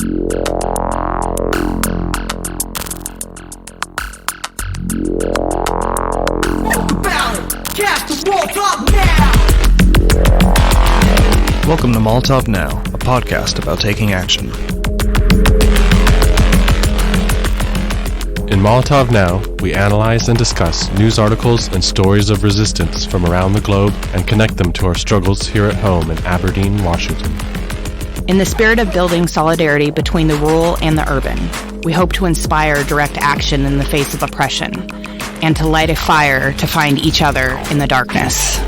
Welcome to Molotov Now, a podcast about taking action. In Molotov Now, we analyze and discuss news articles and stories of resistance from around the globe and connect them to our struggles here at home in Aberdeen, Washington. In the spirit of building solidarity between the rural and the urban, we hope to inspire direct action in the face of oppression and to light a fire to find each other in the darkness.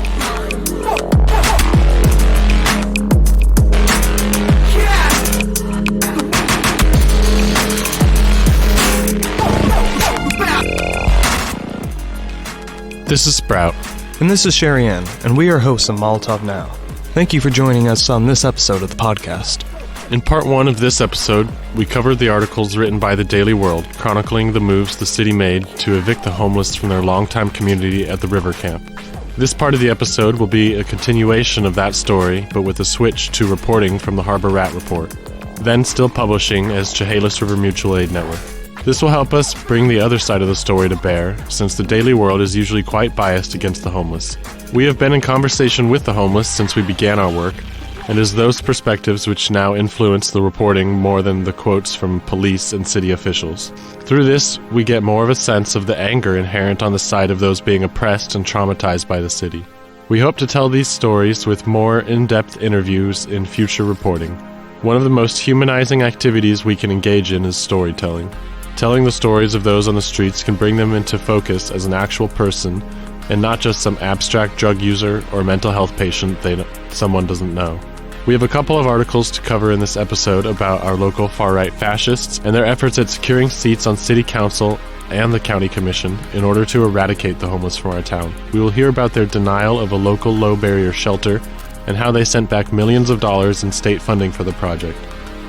This is Sprout. And this is Charyan, and we are hosts of Molotov Now. Thank you for joining us on this episode of the podcast. In part one of this episode, we covered the articles written by the Daily World chronicling the moves the city made to evict the homeless from their longtime community at the river camp. This part of the episode will be a continuation of that story, but with a switch to reporting from the Harbor Rat Report, then still publishing as Chehalis River Mutual Aid Network. This will help us bring the other side of the story to bear, since the Daily World is usually quite biased against the homeless. We have been in conversation with the homeless since we began our work, and it is those perspectives which now influence the reporting more than the quotes from police and city officials. Through this, we get more of a sense of the anger inherent on the side of those being oppressed and traumatized by the city. We hope to tell these stories with more in-depth interviews in future reporting. One of the most humanizing activities we can engage in is storytelling. Telling the stories of those on the streets can bring them into focus as an actual person and not just some abstract drug user or mental health patient someone doesn't know. We have a couple of articles to cover in this episode about our local far-right fascists and their efforts at securing seats on city council and the county commission in order to eradicate the homeless from our town. We will hear about their denial of a local low-barrier shelter and how they sent back millions of dollars in state funding for the project.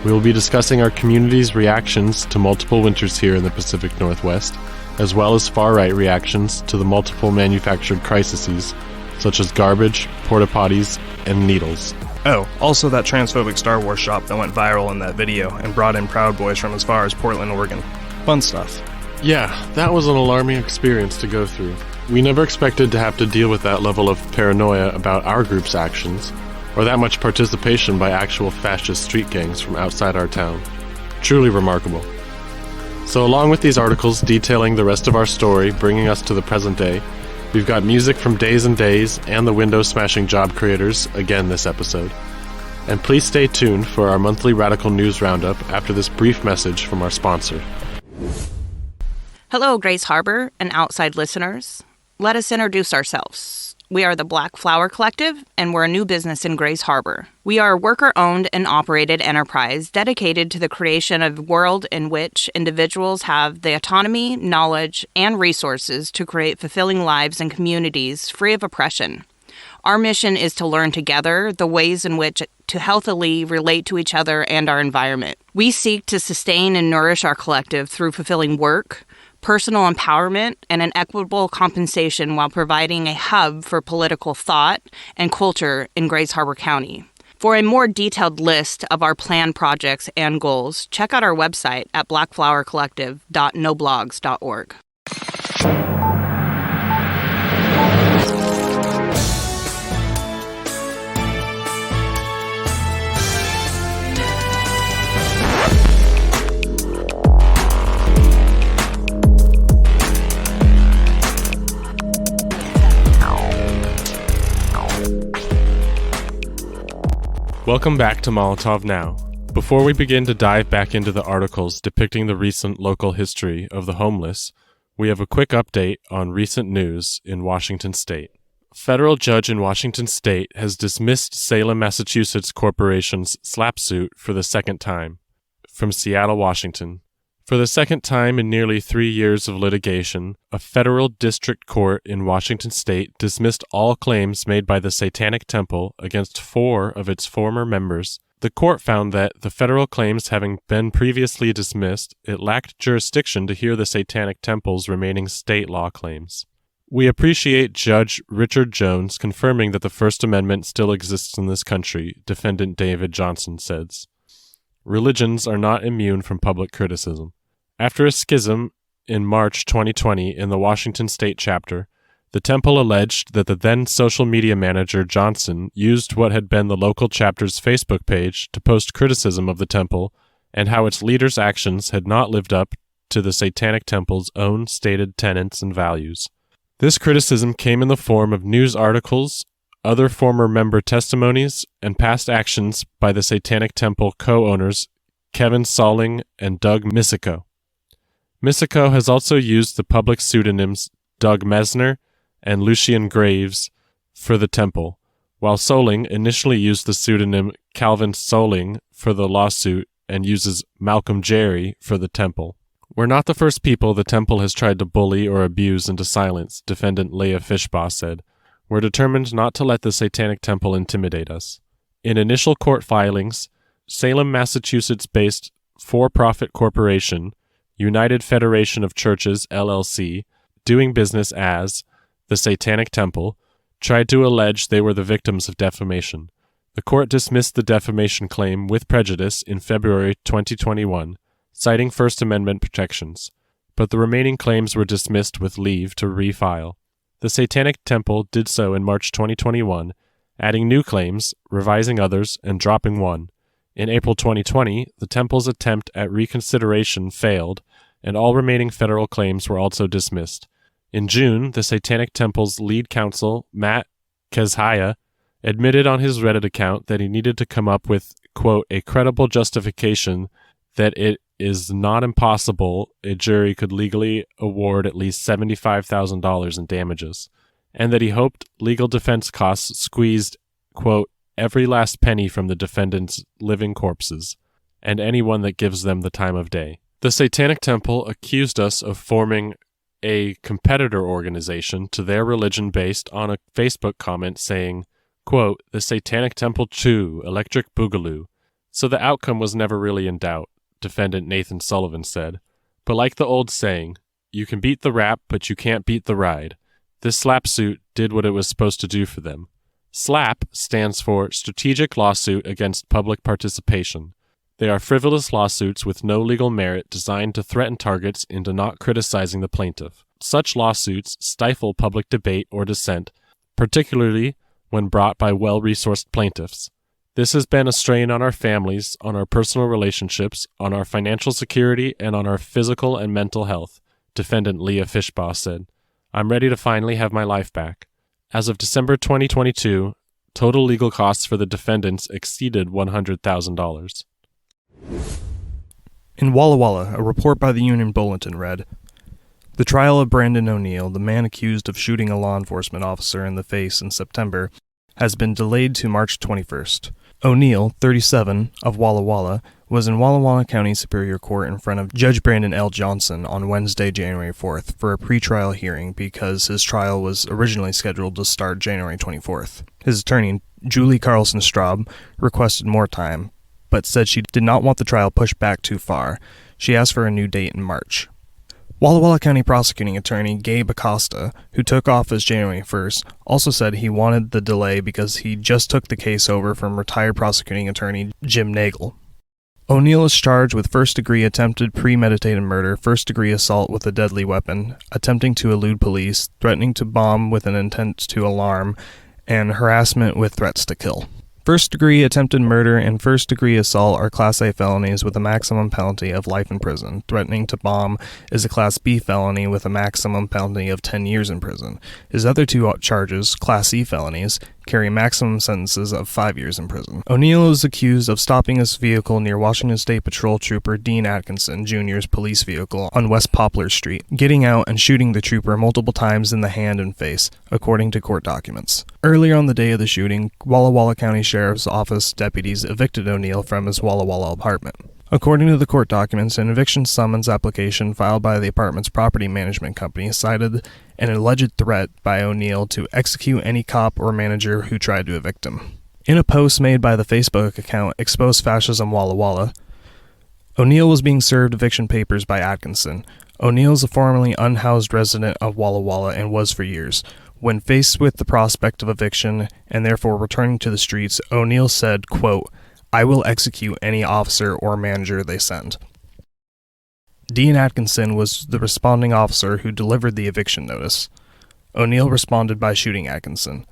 We will be discussing our community's reactions to multiple winters here in the Pacific Northwest, as well as far-right reactions to the multiple manufactured crises, such as garbage, porta-potties, and needles. Oh, also that transphobic Star Wars shop that went viral in that video and brought in Proud Boys from as far as Portland, Oregon. Fun stuff. Yeah, that was an alarming experience to go through. We never expected to have to deal with that level of paranoia about our group's actions, or that much participation by actual fascist street gangs from outside our town. Truly remarkable. So along with these articles detailing the rest of our story, bringing us to the present day, we've got music from Daze and the window-smashing job creators again this episode. And please stay tuned for our monthly Radical News Roundup after this brief message from our sponsor. Hello, Grace Harbor and outside listeners. Let us introduce ourselves. We are the Black Flower Collective, and we're a new business in Grace Harbor. We are a worker-owned and operated enterprise dedicated to the creation of a world in which individuals have the autonomy, knowledge, and resources to create fulfilling lives and communities free of oppression. Our mission is to learn together the ways in which to healthily relate to each other and our environment. We seek to sustain and nourish our collective through fulfilling work, personal empowerment, and an equitable compensation while providing a hub for political thought and culture in Grace Harbor County. For a more detailed list of our planned projects and goals, check out our website at blackflowercollective.noblogs.org. Welcome back to Molotov Now. Before we begin to dive back into the articles depicting the recent local history of the homeless, we have a quick update on recent news in Washington State. A federal judge in Washington State has dismissed Salem, Massachusetts Corporation's SLAPP suit for the second time. From Seattle, Washington. For the second time in nearly 3 years of litigation, a federal district court in Washington state dismissed all claims made by the Satanic Temple against 4 of its former members. The court found that, the federal claims having been previously dismissed, it lacked jurisdiction to hear the Satanic Temple's remaining state law claims. We appreciate Judge Richard Jones confirming that the First Amendment still exists in this country, Defendant David Johnson says. religions are not immune from public criticism. After a schism in March 2020 in the Washington State chapter, the temple alleged that the then social media manager Johnson used what had been the local chapter's Facebook page to post criticism of the temple and how its leaders' actions had not lived up to the Satanic Temple's own stated tenets and values. This criticism came in the form of news articles, other former member testimonies, and past actions by the Satanic Temple co-owners Kevin Solling and Doug Missico. Missico has also used the public pseudonyms Doug Mesner and Lucian Graves for the temple, while Solling initially used the pseudonym Calvin Solling for the lawsuit and uses Malcolm Jerry for the temple. We're not the first people the temple has tried to bully or abuse into silence, defendant Leah Fishbaugh said. We're determined not to let the Satanic Temple intimidate us. In initial court filings, Salem, Massachusetts-based for-profit corporation, United Federation of Churches, LLC, doing business as the Satanic Temple, tried to allege they were the victims of defamation. The court dismissed the defamation claim with prejudice in February 2021, citing First Amendment protections, but the remaining claims were dismissed with leave to refile. The Satanic Temple did so in March 2021, adding new claims, revising others, and dropping one. In April 2020, the temple's attempt at reconsideration failed, and all remaining federal claims were also dismissed. In June, the Satanic Temple's lead counsel, Matt Kezhaya, admitted on his Reddit account that he needed to come up with, quote, a credible justification that it is not impossible a jury could legally award at least $75,000 in damages, and that he hoped legal defense costs squeezed, quote, every last penny from the defendants' living corpses, and anyone that gives them the time of day. The Satanic Temple accused us of forming a competitor organization to their religion based on a Facebook comment saying, quote, the Satanic Temple Chew, Electric Boogaloo. So the outcome was never really in doubt, defendant Nathan Sullivan said. But like the old saying, you can beat the rap, but you can't beat the ride. This slap suit did what it was supposed to do for them. SLAP stands for Strategic Lawsuit Against Public Participation. They are frivolous lawsuits with no legal merit designed to threaten targets into not criticizing the plaintiff. Such lawsuits stifle public debate or dissent, particularly when brought by well-resourced plaintiffs. This has been a strain on our families, on our personal relationships, on our financial security, and on our physical and mental health, defendant Leah Fishbaugh said. I'm ready to finally have my life back. As of December 2022, total legal costs for the defendants exceeded $100,000. In Walla Walla, a report by the Union Bulletin read, the trial of Brandon O'Neill, the man accused of shooting a law enforcement officer in the face in September, has been delayed to March 21st. O'Neill, 37, of Walla Walla, was in Walla Walla County Superior Court in front of Judge Brandon L. Johnson on Wednesday, January 4th, for a pretrial hearing because his trial was originally scheduled to start January 24th. His attorney, Julie Carlson Straub, requested more time, but said she did not want the trial pushed back too far. She asked for a new date in March. Walla Walla County prosecuting attorney Gabe Acosta, who took office January 1st, also said he wanted the delay because he just took the case over from retired prosecuting attorney Jim Nagel. O'Neill is charged with first-degree attempted premeditated murder, first-degree assault with a deadly weapon, attempting to elude police, threatening to bomb with an intent to alarm, and harassment with threats to kill. First-degree attempted murder and first-degree assault are Class A felonies with a maximum penalty of life in prison. Threatening to bomb is a Class B felony with a maximum penalty of 10 years in prison. His other two charges, Class C felonies, carry maximum sentences of 5 years in prison. O'Neill is accused of stopping his vehicle near Washington State Patrol Trooper Dean Atkinson Jr.'s police vehicle on West Poplar Street, getting out and shooting the trooper multiple times in the hand and face, according to court documents. Earlier on the day of the shooting, Walla Walla County Sheriff's Office deputies evicted O'Neill from his Walla Walla apartment. According to the court documents, an eviction summons application filed by the apartment's property management company cited an alleged threat by O'Neill to execute any cop or manager who tried to evict him. In a post made by the Facebook account Expose Fascism Walla Walla, O'Neill was being served eviction papers by Atkinson. O'Neill is a formerly unhoused resident of Walla Walla and was for years. When faced with the prospect of eviction and therefore returning to the streets, O'Neill said, quote, I will execute any officer or manager they send. Dean Atkinson was the responding officer who delivered the eviction notice. O'Neill responded by shooting Atkinson.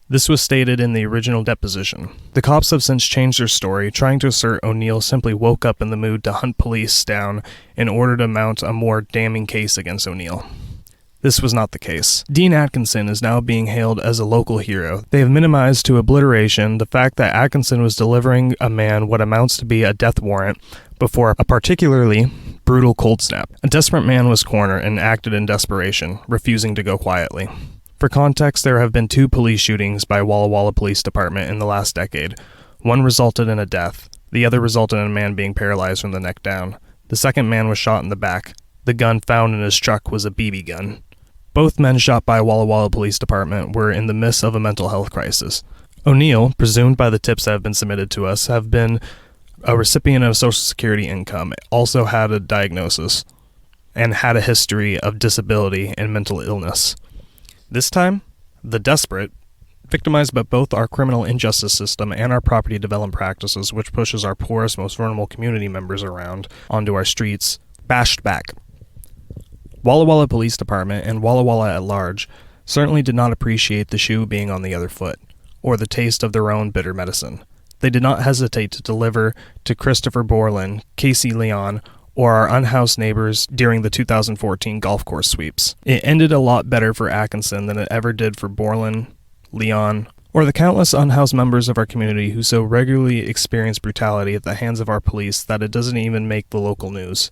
This was stated in the original deposition. The cops have since changed their story, trying to assert O'Neill simply woke up in the mood to hunt police down in order to mount a more damning case against O'Neill. This was not the case. Dean Atkinson is now being hailed as a local hero. They have minimized to obliteration the fact that Atkinson was delivering a man what amounts to be a death warrant before a particularly brutal cold snap. A desperate man was cornered and acted in desperation, refusing to go quietly. For context, there have been 2 police shootings by Walla Walla Police Department in the last decade. One resulted in a death. The other resulted in a man being paralyzed from the neck down. The second man was shot in the back. The gun found in his truck was a BB gun. Both men shot by Walla Walla Police Department were in the midst of a mental health crisis. O'Neill, presumed by the tips that have been submitted to us, have been a recipient of Social Security income, also had a diagnosis, and had a history of disability and mental illness. This time, the desperate, victimized by both our criminal injustice system and our property development practices, which pushes our poorest, most vulnerable community members around onto our streets, bashed back. Walla Walla Police Department and Walla Walla at large certainly did not appreciate the shoe being on the other foot, or the taste of their own bitter medicine. They did not hesitate to deliver to Christopher Borland, Casey Leon, or our unhoused neighbors during the 2014 golf course sweeps. It ended a lot better for Atkinson than it ever did for Borland, Leon, or the countless unhoused members of our community who so regularly experience brutality at the hands of our police that it doesn't even make the local news.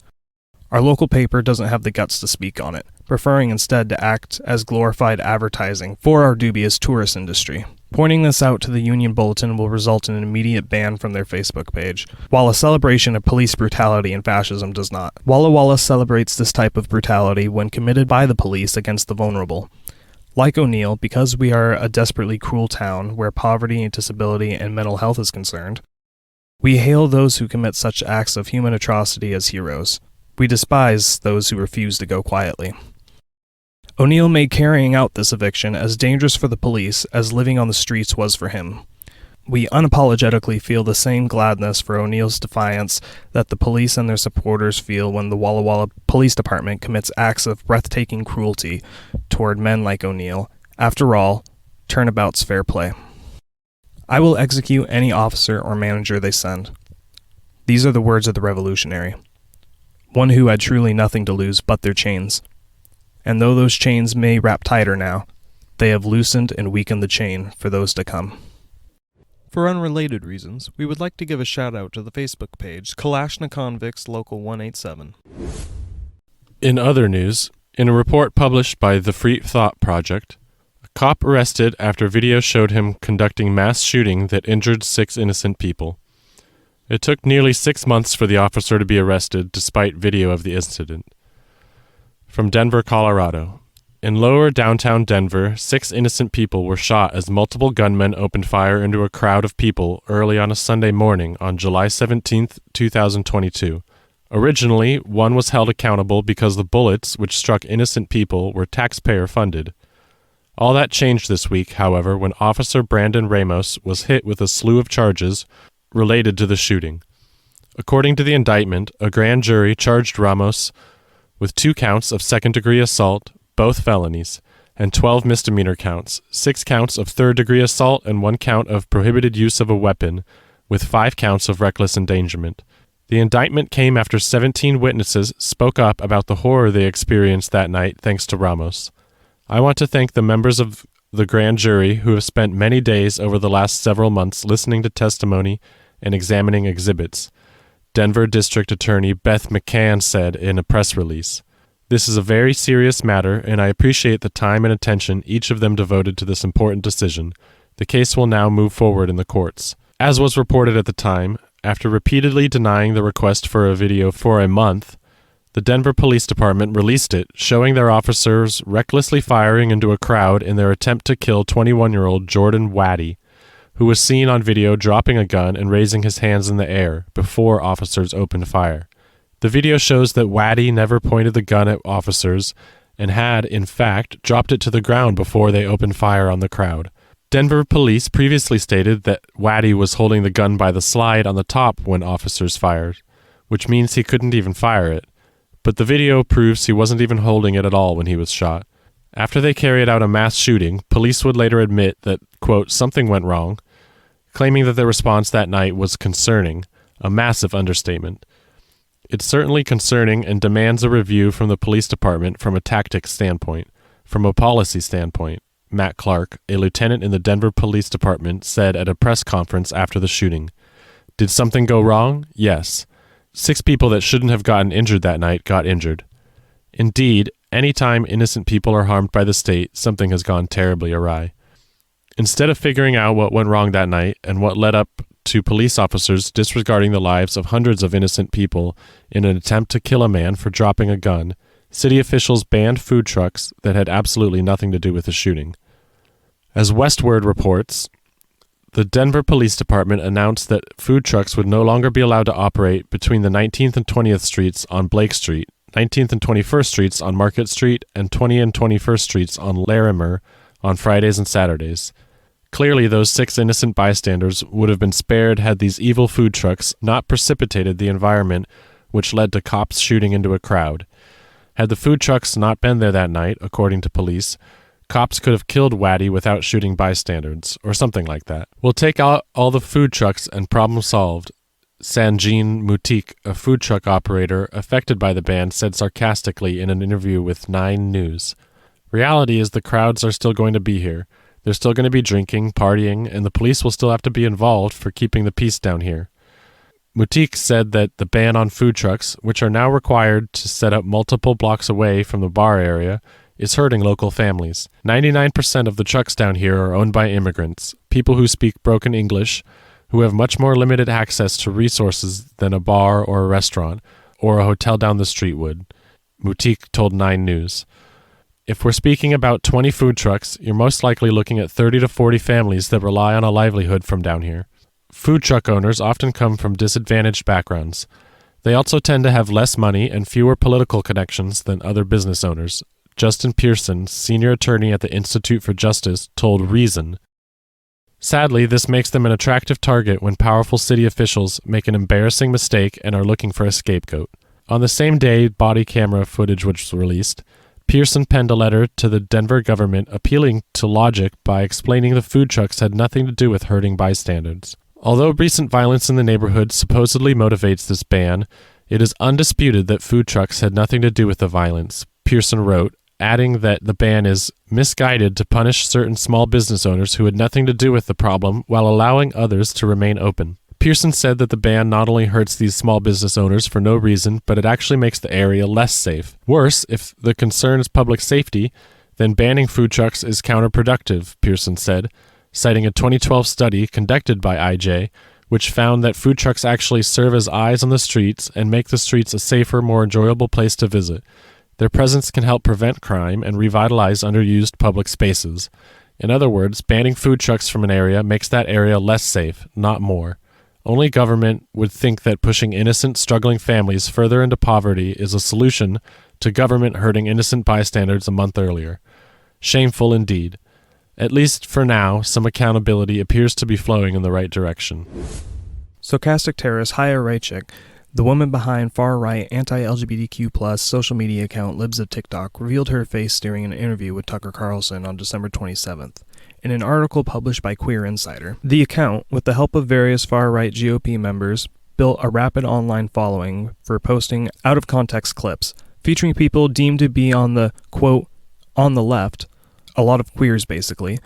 Our local paper doesn't have the guts to speak on it, preferring instead to act as glorified advertising for our dubious tourist industry. Pointing this out to the Union Bulletin will result in an immediate ban from their Facebook page, while a celebration of police brutality and fascism does not. Walla Walla celebrates this type of brutality when committed by the police against the vulnerable. Like O'Neill, because we are a desperately cruel town where poverty, disability, and mental health is concerned, we hail those who commit such acts of human atrocity as heroes. We despise those who refuse to go quietly. O'Neill made carrying out this eviction as dangerous for the police as living on the streets was for him. We unapologetically feel the same gladness for O'Neill's defiance that the police and their supporters feel when the Walla Walla Police Department commits acts of breathtaking cruelty toward men like O'Neill. After all, turnabout's fair play. I will execute any officer or manager they send. These are the words of the revolutionary, one who had truly nothing to lose but their chains. And though those chains may wrap tighter now, they have loosened and weakened the chain for those to come. For unrelated reasons, we would like to give a shout out to the Facebook page Kalashnikonviks Local 187. In other news, in a report published by the Free Thought Project, a cop arrested after video showed him conducting mass shooting that injured 6 innocent people. It took nearly 6 months for the officer to be arrested despite video of the incident. From Denver, Colorado. In lower downtown Denver, 6 innocent people were shot as multiple gunmen opened fire into a crowd of people early on a Sunday morning on July 17, 2022. Originally, one was held accountable because the bullets, which struck innocent people, were taxpayer-funded. All that changed this week, however, when Officer Brandon Ramos was hit with a slew of charges related to the shooting. According to the indictment, a grand jury charged Ramos with 2 counts of second-degree assault, both felonies, and 12 misdemeanor counts, 6 counts of third-degree assault and 1 count of prohibited use of a weapon, with 5 counts of reckless endangerment. The indictment came after 17 witnesses spoke up about the horror they experienced that night thanks to Ramos. I want to thank the members of the grand jury who have spent many days over the last several months listening to testimony and examining exhibits, Denver District Attorney Beth McCann said in a press release. This is a very serious matter, and I appreciate the time and attention each of them devoted to this important decision. The case will now move forward in the courts. As was reported at the time, after repeatedly denying the request for a video for a month, the Denver Police Department released it, showing their officers recklessly firing into a crowd in their attempt to kill 21-year-old Jordan Waddy, who was seen on video dropping a gun and raising his hands in the air before officers opened fire. The video shows that Waddy never pointed the gun at officers and had, in fact, dropped it to the ground before they opened fire on the crowd. Denver police previously stated that Waddy was holding the gun by the slide on the top when officers fired, which means he couldn't even fire it. But the video proves he wasn't even holding it at all when he was shot. After they carried out a mass shooting, police would later admit that, quote, something went wrong, claiming that their response that night was concerning, a massive understatement. It's certainly concerning and demands a review from the police department from a tactics standpoint. From a policy standpoint, Matt Clark, a lieutenant in the Denver Police Department, said at a press conference after the shooting, "Did something go wrong? Yes. 6 people that shouldn't have gotten injured that night got injured. Indeed, any time innocent people are harmed by the state, something has gone terribly awry." Instead of figuring out what went wrong that night and what led up to police officers disregarding the lives of hundreds of innocent people in an attempt to kill a man for dropping a gun, city officials banned food trucks that had absolutely nothing to do with the shooting. As Westword reports, the Denver Police Department announced that food trucks would no longer be allowed to operate between the 19th and 20th Streets on Blake Street, 19th and 21st Streets on Market Street, and 20th and 21st Streets on Larimer on Fridays and Saturdays. Clearly, those 6 innocent bystanders would have been spared had these evil food trucks not precipitated the environment which led to cops shooting into a crowd. Had the food trucks not been there that night, according to police, cops could have killed Waddy without shooting bystanders, or something like that. "We'll take out all the food trucks and problem solved," Sanjeen Mutik, a food truck operator affected by the ban, said sarcastically in an interview with 9 News. "Reality is the crowds are still going to be here. They're still going to be drinking, partying, and the police will still have to be involved for keeping the peace down here." Mutik said that the ban on food trucks, which are now required to set up multiple blocks away from the bar area, is hurting local families. 99% of the trucks down here are owned by immigrants, people who speak broken English, who have much more limited access to resources than a bar or a restaurant, or a hotel down the street would, Mutik told 9 News. "If we're speaking about 20 food trucks, you're most likely looking at 30 to 40 families that rely on a livelihood from down here. Food truck owners often come from disadvantaged backgrounds. They also tend to have less money and fewer political connections than other business owners," Justin Pearson, senior attorney at the Institute for Justice, told Reason. "Sadly, this makes them an attractive target when powerful city officials make an embarrassing mistake and are looking for a scapegoat." On the same day body camera footage was released, Pearson penned a letter to the Denver government appealing to logic by explaining the food trucks had nothing to do with hurting bystanders. Although recent violence in the neighborhood supposedly motivates this ban, it is undisputed that food trucks had nothing to do with the violence, Pearson wrote, adding that the ban is misguided to punish certain small business owners who had nothing to do with the problem while allowing others to remain open. Pearson said that the ban not only hurts these small business owners for no reason, but it actually makes the area less safe. Worse, if the concern is public safety, then banning food trucks is counterproductive, Pearson said, citing a 2012 study conducted by IJ, which found that food trucks actually serve as eyes on the streets and make the streets a safer, more enjoyable place to visit. Their presence can help prevent crime and revitalize underused public spaces. In other words, banning food trucks from an area makes that area less safe, not more. Only government would think that pushing innocent, struggling families further into poverty is a solution to government hurting innocent bystanders a month earlier. Shameful indeed. At least for now, some accountability appears to be flowing in the right direction. Stochastic terrorist Haya Raichik, the woman behind far-right anti-LGBTQ+ social media account Libs of TikTok, revealed her face during an interview with Tucker Carlson on December 27th. In an article published by Queer Insider, the account, with the help of various far-right GOP members, built a rapid online following for posting out-of-context clips featuring people deemed to be on the, quote, on the left, a lot of queers basically,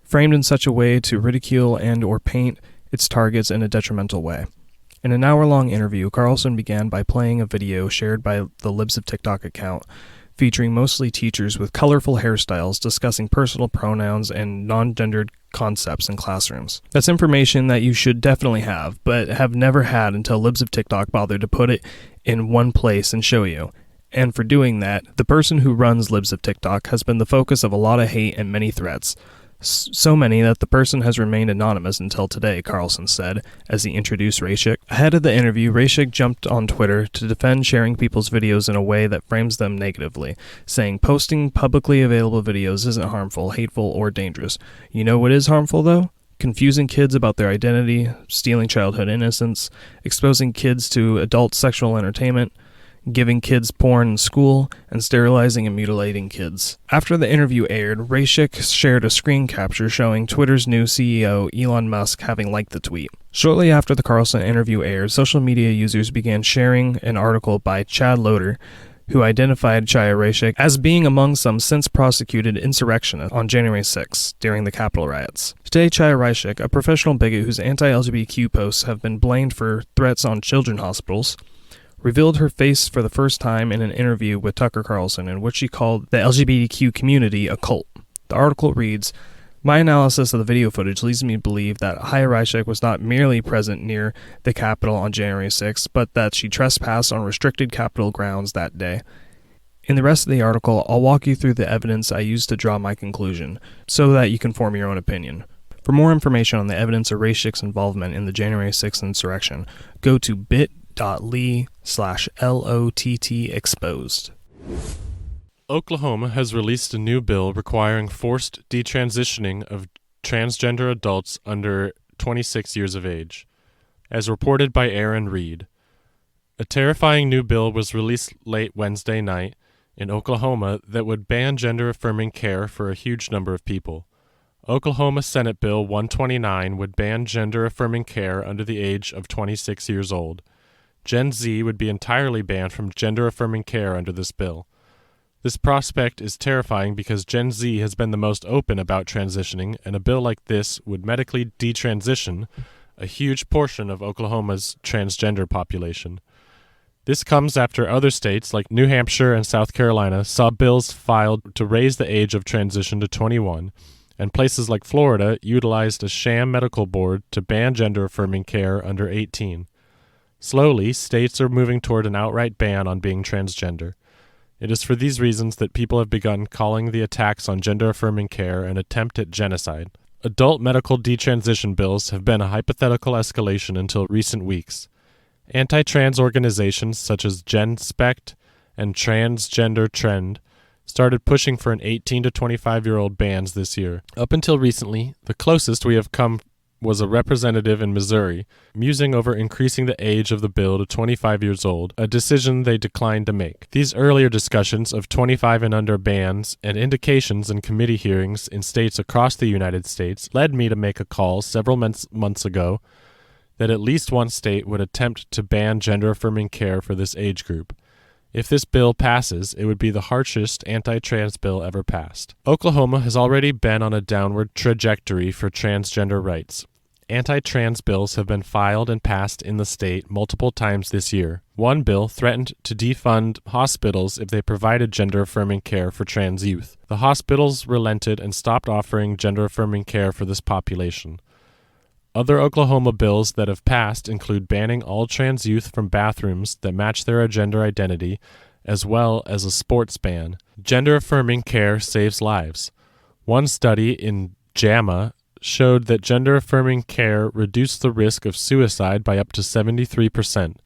framed in such a way to ridicule and or paint its targets in a detrimental way. In an hour-long interview, Carlson began by playing a video shared by the Libs of TikTok account, featuring mostly teachers with colorful hairstyles discussing personal pronouns and non-gendered concepts in classrooms. That's information that you should definitely have, but have never had until Libs of TikTok bothered to put it in one place and show you. And for doing that, the person who runs Libs of TikTok has been the focus of a lot of hate and many threats. So many that the person has remained anonymous until today, Carlson said, as he introduced Rashik. Ahead of the interview, Rashik jumped on Twitter to defend sharing people's videos in a way that frames them negatively, saying posting publicly available videos isn't harmful, hateful, or dangerous. You know what is harmful, though? Confusing kids about their identity, stealing childhood innocence, exposing kids to adult sexual entertainment, giving kids porn in school, and sterilizing and mutilating kids. After the interview aired, Rashik shared a screen capture showing Twitter's new CEO, Elon Musk, having liked the tweet. Shortly after the Carlson interview aired, social media users began sharing an article by Chad Loader, who identified Chaya Rashik as being among some since-prosecuted insurrectionists on January 6 during the Capitol riots. Today, Chaya Rashik, a professional bigot whose anti-LGBTQ posts have been blamed for threats on children's hospitals, revealed her face for the first time in an interview with Tucker Carlson in which she called the LGBTQ community a cult. The article reads, "My analysis of the video footage leads me to believe that Chaya Rashik was not merely present near the Capitol on January 6th, but that she trespassed on restricted Capitol grounds that day. In the rest of the article, I'll walk you through the evidence I used to draw my conclusion, so that you can form your own opinion. For more information on the evidence of Rashik's involvement in the January 6th insurrection, go to bit.ly/LOTT exposed." Oklahoma has released a new bill requiring forced detransitioning of transgender adults under 26 years of age, as reported by Aaron Reed. A terrifying new bill was released late Wednesday night in Oklahoma that would ban gender-affirming care for a huge number of people. Oklahoma Senate Bill 129 would ban gender-affirming care under the age of 26 years old. Gen Z would be entirely banned from gender-affirming care under this bill. This prospect is terrifying because Gen Z has been the most open about transitioning, and a bill like this would medically detransition a huge portion of Oklahoma's transgender population. This comes after other states like New Hampshire and South Carolina saw bills filed to raise the age of transition to 21, and places like Florida utilized a sham medical board to ban gender-affirming care under 18. Slowly, states are moving toward an outright ban on being transgender. It is for these reasons that people have begun calling the attacks on gender-affirming care an attempt at genocide. Adult medical detransition bills have been a hypothetical escalation until recent weeks. Anti-trans organizations such as GenSpect and Transgender Trend started pushing for an 18 to 25-year-old bans this year. Up until recently, the closest we have come was a representative in Missouri musing over increasing the age of the bill to 25 years old, a decision they declined to make. These earlier discussions of 25 and under bans and indications in committee hearings in states across the United States led me to make a call several months ago that at least one state would attempt to ban gender-affirming care for this age group. If this bill passes, it would be the harshest anti-trans bill ever passed. Oklahoma has already been on a downward trajectory for transgender rights. Anti-trans bills have been filed and passed in the state multiple times this year. One bill threatened to defund hospitals if they provided gender-affirming care for trans youth. The hospitals relented and stopped offering gender-affirming care for this population. Other Oklahoma bills that have passed include banning all trans youth from bathrooms that match their gender identity, as well as a sports ban. Gender-affirming care saves lives. One study in JAMA showed that gender-affirming care reduced the risk of suicide by up to 73%.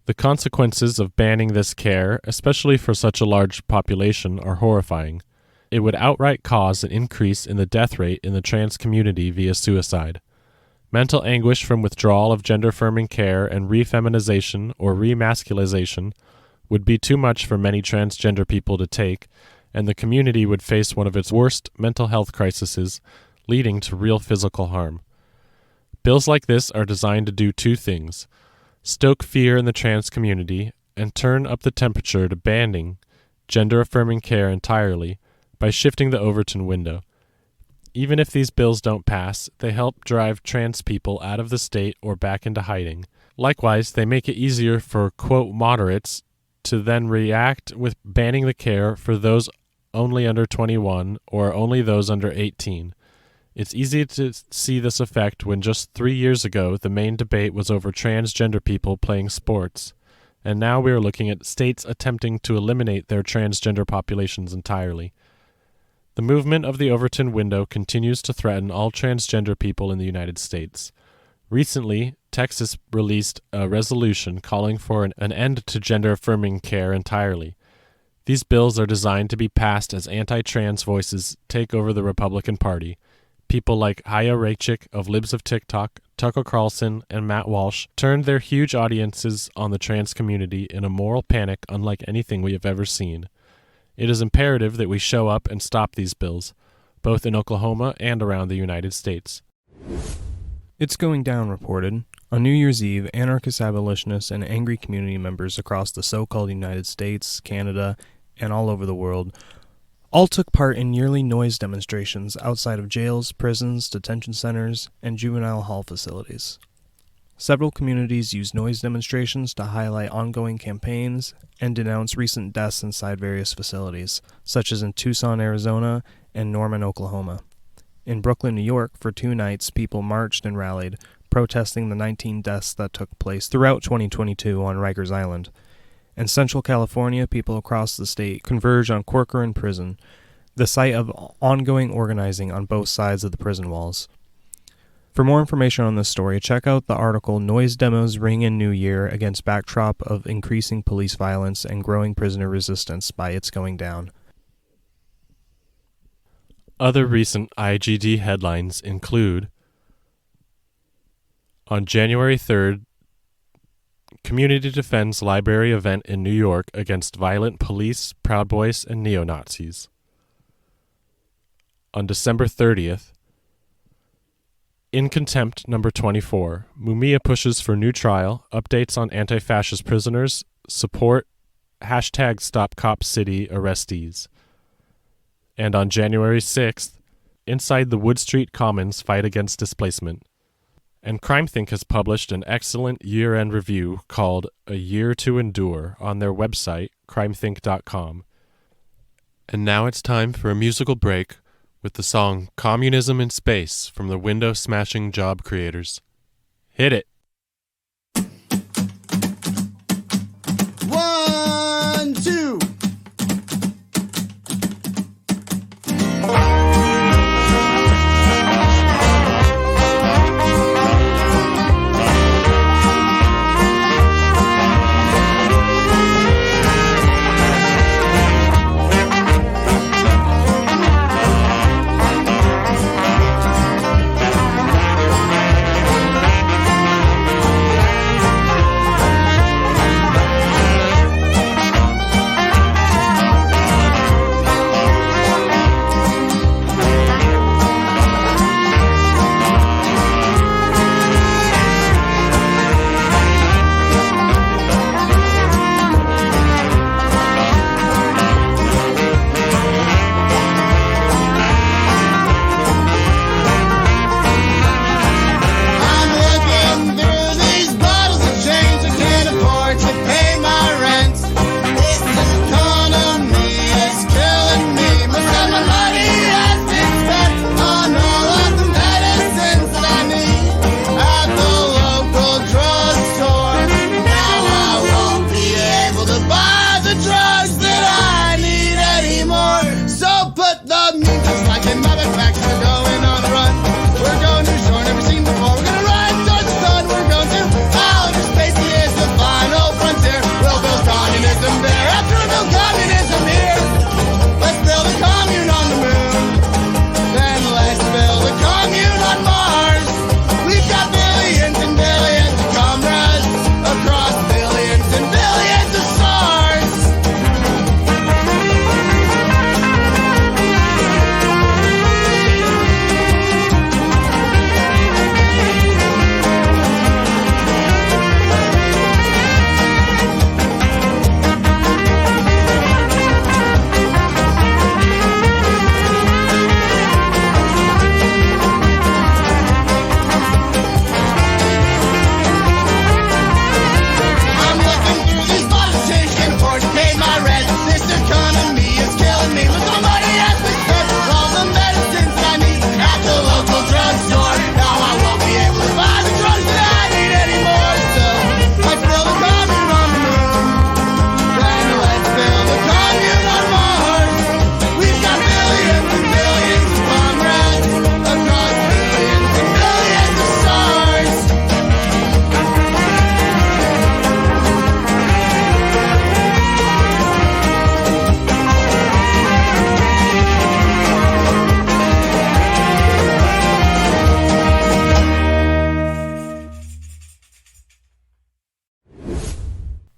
The consequences of banning this care, especially for such a large population, are horrifying. It would outright cause an increase in the death rate in the trans community via suicide. Mental anguish from withdrawal of gender-affirming care and refeminization or remasculization would be too much for many transgender people to take, and the community would face one of its worst mental health crises, leading to real physical harm. Bills like this are designed to do two things: stoke fear in the trans community and turn up the temperature to banning gender-affirming care entirely by shifting the Overton window. Even if these bills don't pass, they help drive trans people out of the state or back into hiding. Likewise, they make it easier for, quote, moderates to then react with banning the care for those only under 21 or only those under 18. It's easy to see this effect when just 3 years ago the main debate was over transgender people playing sports, and now we are looking at states attempting to eliminate their transgender populations entirely. The movement of the Overton window continues to threaten all transgender people in the United States. Recently, Texas released a resolution calling for an end to gender-affirming care entirely. These bills are designed to be passed as anti-trans voices take over the Republican Party. People like Haya Raichik of Libs of TikTok, Tucker Carlson, and Matt Walsh turned their huge audiences on the trans community in a moral panic unlike anything we have ever seen. It is imperative that we show up and stop these bills, both in Oklahoma and around the United States. It's Going Down reported, on New Year's Eve, anarchist abolitionists and angry community members across the so-called United States, Canada, and all over the world all took part in yearly noise demonstrations outside of jails, prisons, detention centers, and juvenile hall facilities. Several communities used noise demonstrations to highlight ongoing campaigns and denounce recent deaths inside various facilities, such as in Tucson, Arizona, and Norman, Oklahoma. In Brooklyn, New York, for 2 nights, people marched and rallied, protesting the 19 deaths that took place throughout 2022 on Rikers Island. In Central California, people across the state converged on Corcoran Prison, the site of ongoing organizing on both sides of the prison walls. For more information on this story, check out the article Noise Demos Ring in New Year Against Backdrop of Increasing Police Violence and Growing Prisoner Resistance by It's Going Down. Other recent IGD headlines include, on January 3rd, Community Defends Library event in New York against violent police, Proud Boys, and neo-Nazis. On December 30th, In Contempt number 24, Mumia pushes for new trial, updates on anti-fascist prisoners, support, #StopCopCity arrestees. And on January 6th, Inside the Wood Street Commons Fight Against Displacement. And CrimeThink has published an excellent year-end review called A Year to Endure on their website, crimethink.com. And now it's time for a musical break with the song Communism in Space from the Window Smashing Job Creators. Hit it! 1, 2.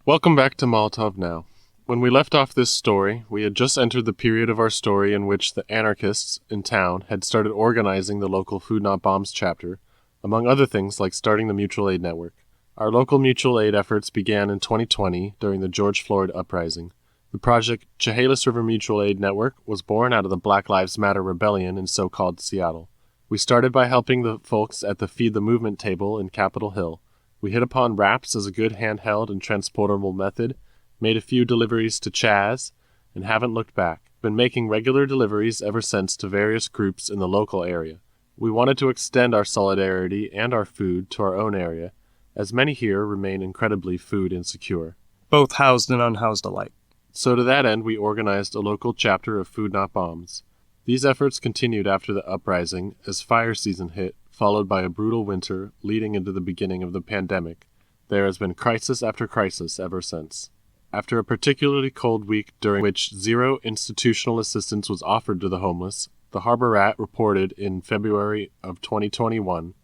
Welcome back to Molotov Now. When we left off this story, we had just entered the period of our story in which the anarchists in town had started organizing the local Food Not Bombs chapter, among other things like starting the mutual aid network. Our local mutual aid efforts began in 2020 during the George Floyd uprising. The project Chehalis River Mutual Aid Network was born out of the Black Lives Matter rebellion in so-called Seattle. We started by helping the folks at the Feed the Movement table in Capitol Hill. We hit upon wraps as a good handheld and transportable method, made a few deliveries to Chaz, and haven't looked back. Been making regular deliveries ever since to various groups in the local area. We wanted to extend our solidarity and our food to our own area, as many here remain incredibly food insecure. Both housed and unhoused alike. So to that end, we organized a local chapter of Food Not Bombs. These efforts continued after the uprising as fire season hit, followed by a brutal winter leading into the beginning of the pandemic. There has been crisis after crisis ever since. After a particularly cold week during which zero institutional assistance was offered to the homeless, the Harbor Rat reported in February of 2021,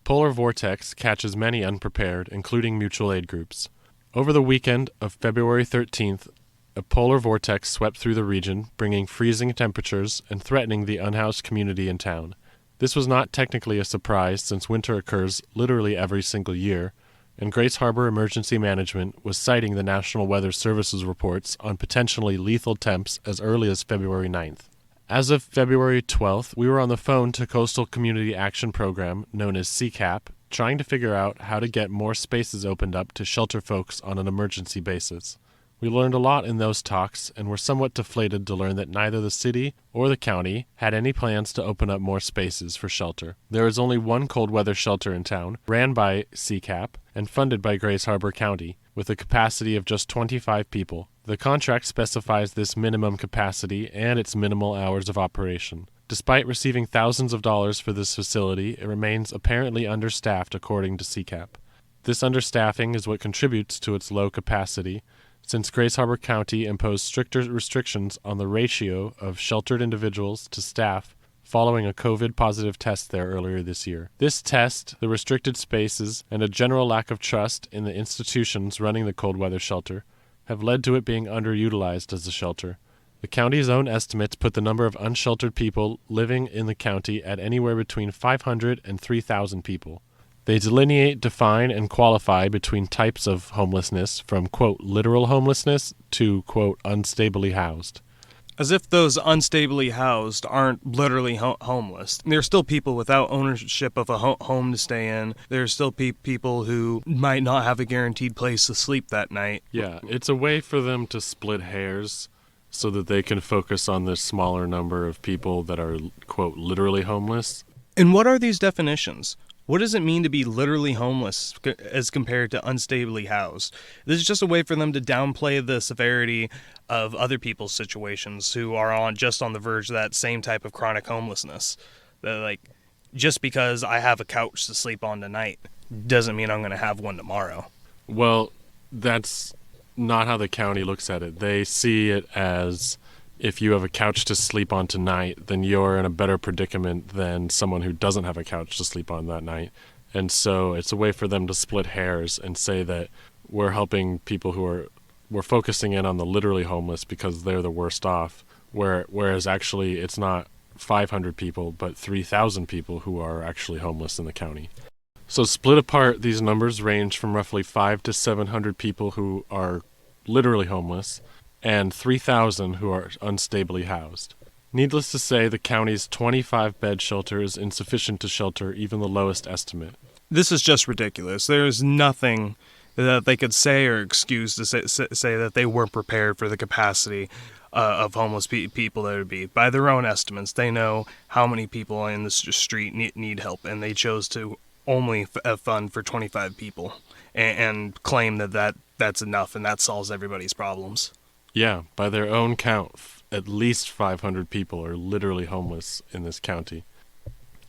Polar vortex catches many unprepared, including mutual aid groups. Over the weekend of February 13th, a polar vortex swept through the region, bringing freezing temperatures and threatening the unhoused community in town. This was not technically a surprise since winter occurs literally every single year, and Grace Harbor Emergency Management was citing the National Weather Service's reports on potentially lethal temps as early as February 9th. As of February 12th, we were on the phone to Coastal Community Action Program, known as CCAP, trying to figure out how to get more spaces opened up to shelter folks on an emergency basis. We learned a lot in those talks and were somewhat deflated to learn that neither the city or the county had any plans to open up more spaces for shelter. There is only one cold weather shelter in town, ran by CCAP and funded by Grace Harbor County, with a capacity of just 25 people. The contract specifies this minimum capacity and its minimal hours of operation. Despite receiving thousands of dollars for this facility, it remains apparently understaffed according to CCAP. This understaffing is what contributes to its low capacity, since Grace Harbor County imposed stricter restrictions on the ratio of sheltered individuals to staff following a COVID-positive test there earlier this year. This test, the restricted spaces, and a general lack of trust in the institutions running the cold weather shelter have led to it being underutilized as a shelter. The county's own estimates put the number of unsheltered people living in the county at anywhere between 500 and 3,000 people. They delineate, define, and qualify between types of homelessness from, quote, literal homelessness to, quote, unstably housed. As if those unstably housed aren't literally homeless. There's still people without ownership of a home to stay in. There's still people who might not have a guaranteed place to sleep that night. Yeah, it's a way for them to split hairs so that they can focus on the smaller number of people that are, quote, literally homeless. And what are these definitions? What does it mean to be literally homeless as compared to unstably housed? This is just a way for them to downplay the severity of other people's situations who are just on the verge of that same type of chronic homelessness. That, like, just because I have a couch to sleep on tonight doesn't mean I'm going to have one tomorrow. Well, that's not how the county looks at it. They see it as, if you have a couch to sleep on tonight, then you're in a better predicament than someone who doesn't have a couch to sleep on that night. And so it's a way for them to split hairs and say that we're helping people we're focusing in on the literally homeless because they're the worst off, whereas actually it's not 500 people, but 3,000 people who are actually homeless in the county. So split apart, these numbers range from roughly 500 to 700 people who are literally homeless, and 3,000 who are unstably housed. Needless to say, the county's 25-bed shelter is insufficient to shelter even the lowest estimate. This is just ridiculous. There's nothing that they could say or excuse to say that they weren't prepared for the capacity of homeless people that would be. By their own estimates, they know how many people in the street need help, and they chose to only fund for 25 people and claim that's enough and that solves everybody's problems. Yeah, by their own count, at least 500 people are literally homeless in this county.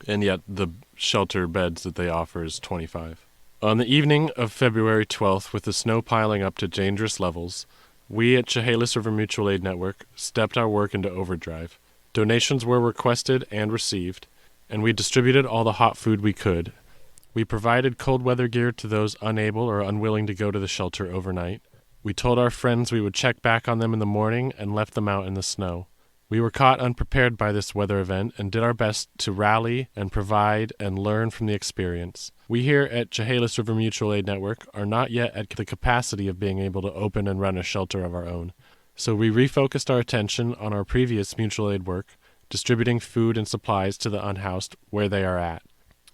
And yet the shelter beds that they offer is 25. On the evening of February 12th, with the snow piling up to dangerous levels, we at Chehalis River Mutual Aid Network stepped our work into overdrive. Donations were requested and received, and we distributed all the hot food we could. We provided cold weather gear to those unable or unwilling to go to the shelter overnight. We told our friends we would check back on them in the morning and left them out in the snow. We were caught unprepared by this weather event and did our best to rally and provide and learn from the experience. We here at Chehalis River Mutual Aid Network are not yet at the capacity of being able to open and run a shelter of our own. So we refocused our attention on our previous mutual aid work, distributing food and supplies to the unhoused where they are at.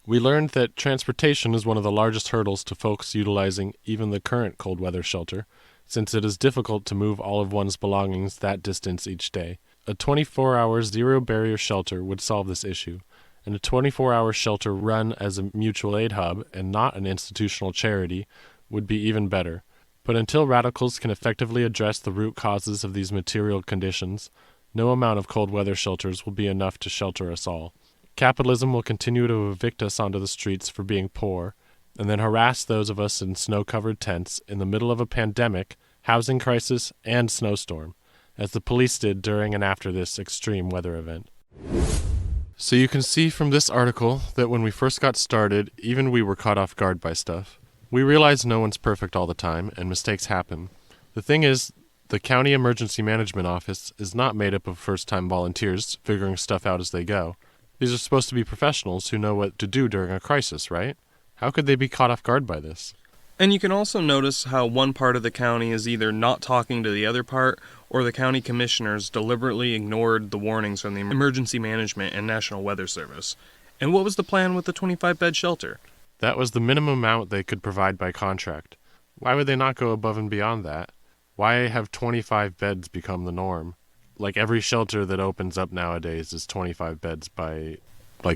We learned that transportation is one of the largest hurdles to folks utilizing even the current cold weather shelter, since it is difficult to move all of one's belongings that distance each day. A 24-hour zero-barrier shelter would solve this issue, and a 24-hour shelter run as a mutual aid hub and not an institutional charity would be even better. But until radicals can effectively address the root causes of these material conditions, no amount of cold weather shelters will be enough to shelter us all. Capitalism will continue to evict us onto the streets for being poor, and then harass those of us in snow-covered tents in the middle of a pandemic, housing crisis, and snowstorm, as the police did during and after this extreme weather event. So you can see from this article that when we first got started, even we were caught off guard by stuff. We realize no one's perfect all the time, and mistakes happen. The thing is, the County Emergency Management Office is not made up of first-time volunteers figuring stuff out as they go. These are supposed to be professionals who know what to do during a crisis, right? How could they be caught off guard by this? And you can also notice how one part of the county is either not talking to the other part, or the county commissioners deliberately ignored the warnings from the Emergency Management and National Weather Service. And what was the plan with the 25-bed shelter? That was the minimum amount they could provide by contract. Why would they not go above and beyond that? Why have 25 beds become the norm? Like every shelter that opens up nowadays is 25 beds by,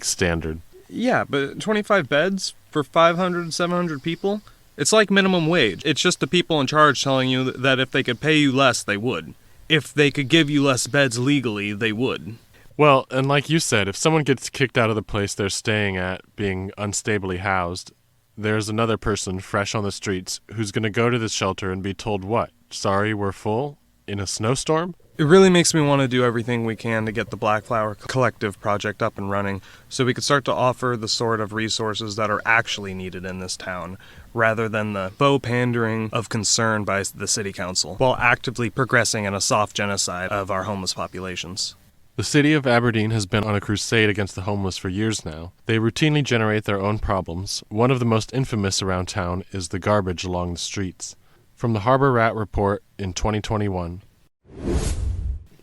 standard. Yeah, but 25 beds for 500, 700 people? It's like minimum wage. It's just the people in charge telling you that if they could pay you less, they would. If they could give you less beds legally, they would. Well, and like you said, if someone gets kicked out of the place they're staying at, being unstably housed, there's another person fresh on the streets who's going to go to this shelter and be told what? Sorry, we're full? In a snowstorm? It really makes me want to do everything we can to get the Black Flower Collective project up and running so we could start to offer the sort of resources that are actually needed in this town, rather than the faux pandering of concern by the city council, while actively progressing in a soft genocide of our homeless populations. The City of Aberdeen has been on a crusade against the homeless for years now. They routinely generate their own problems. One of the most infamous around town is the garbage along the streets. From the Harbor Rat Report in 2021.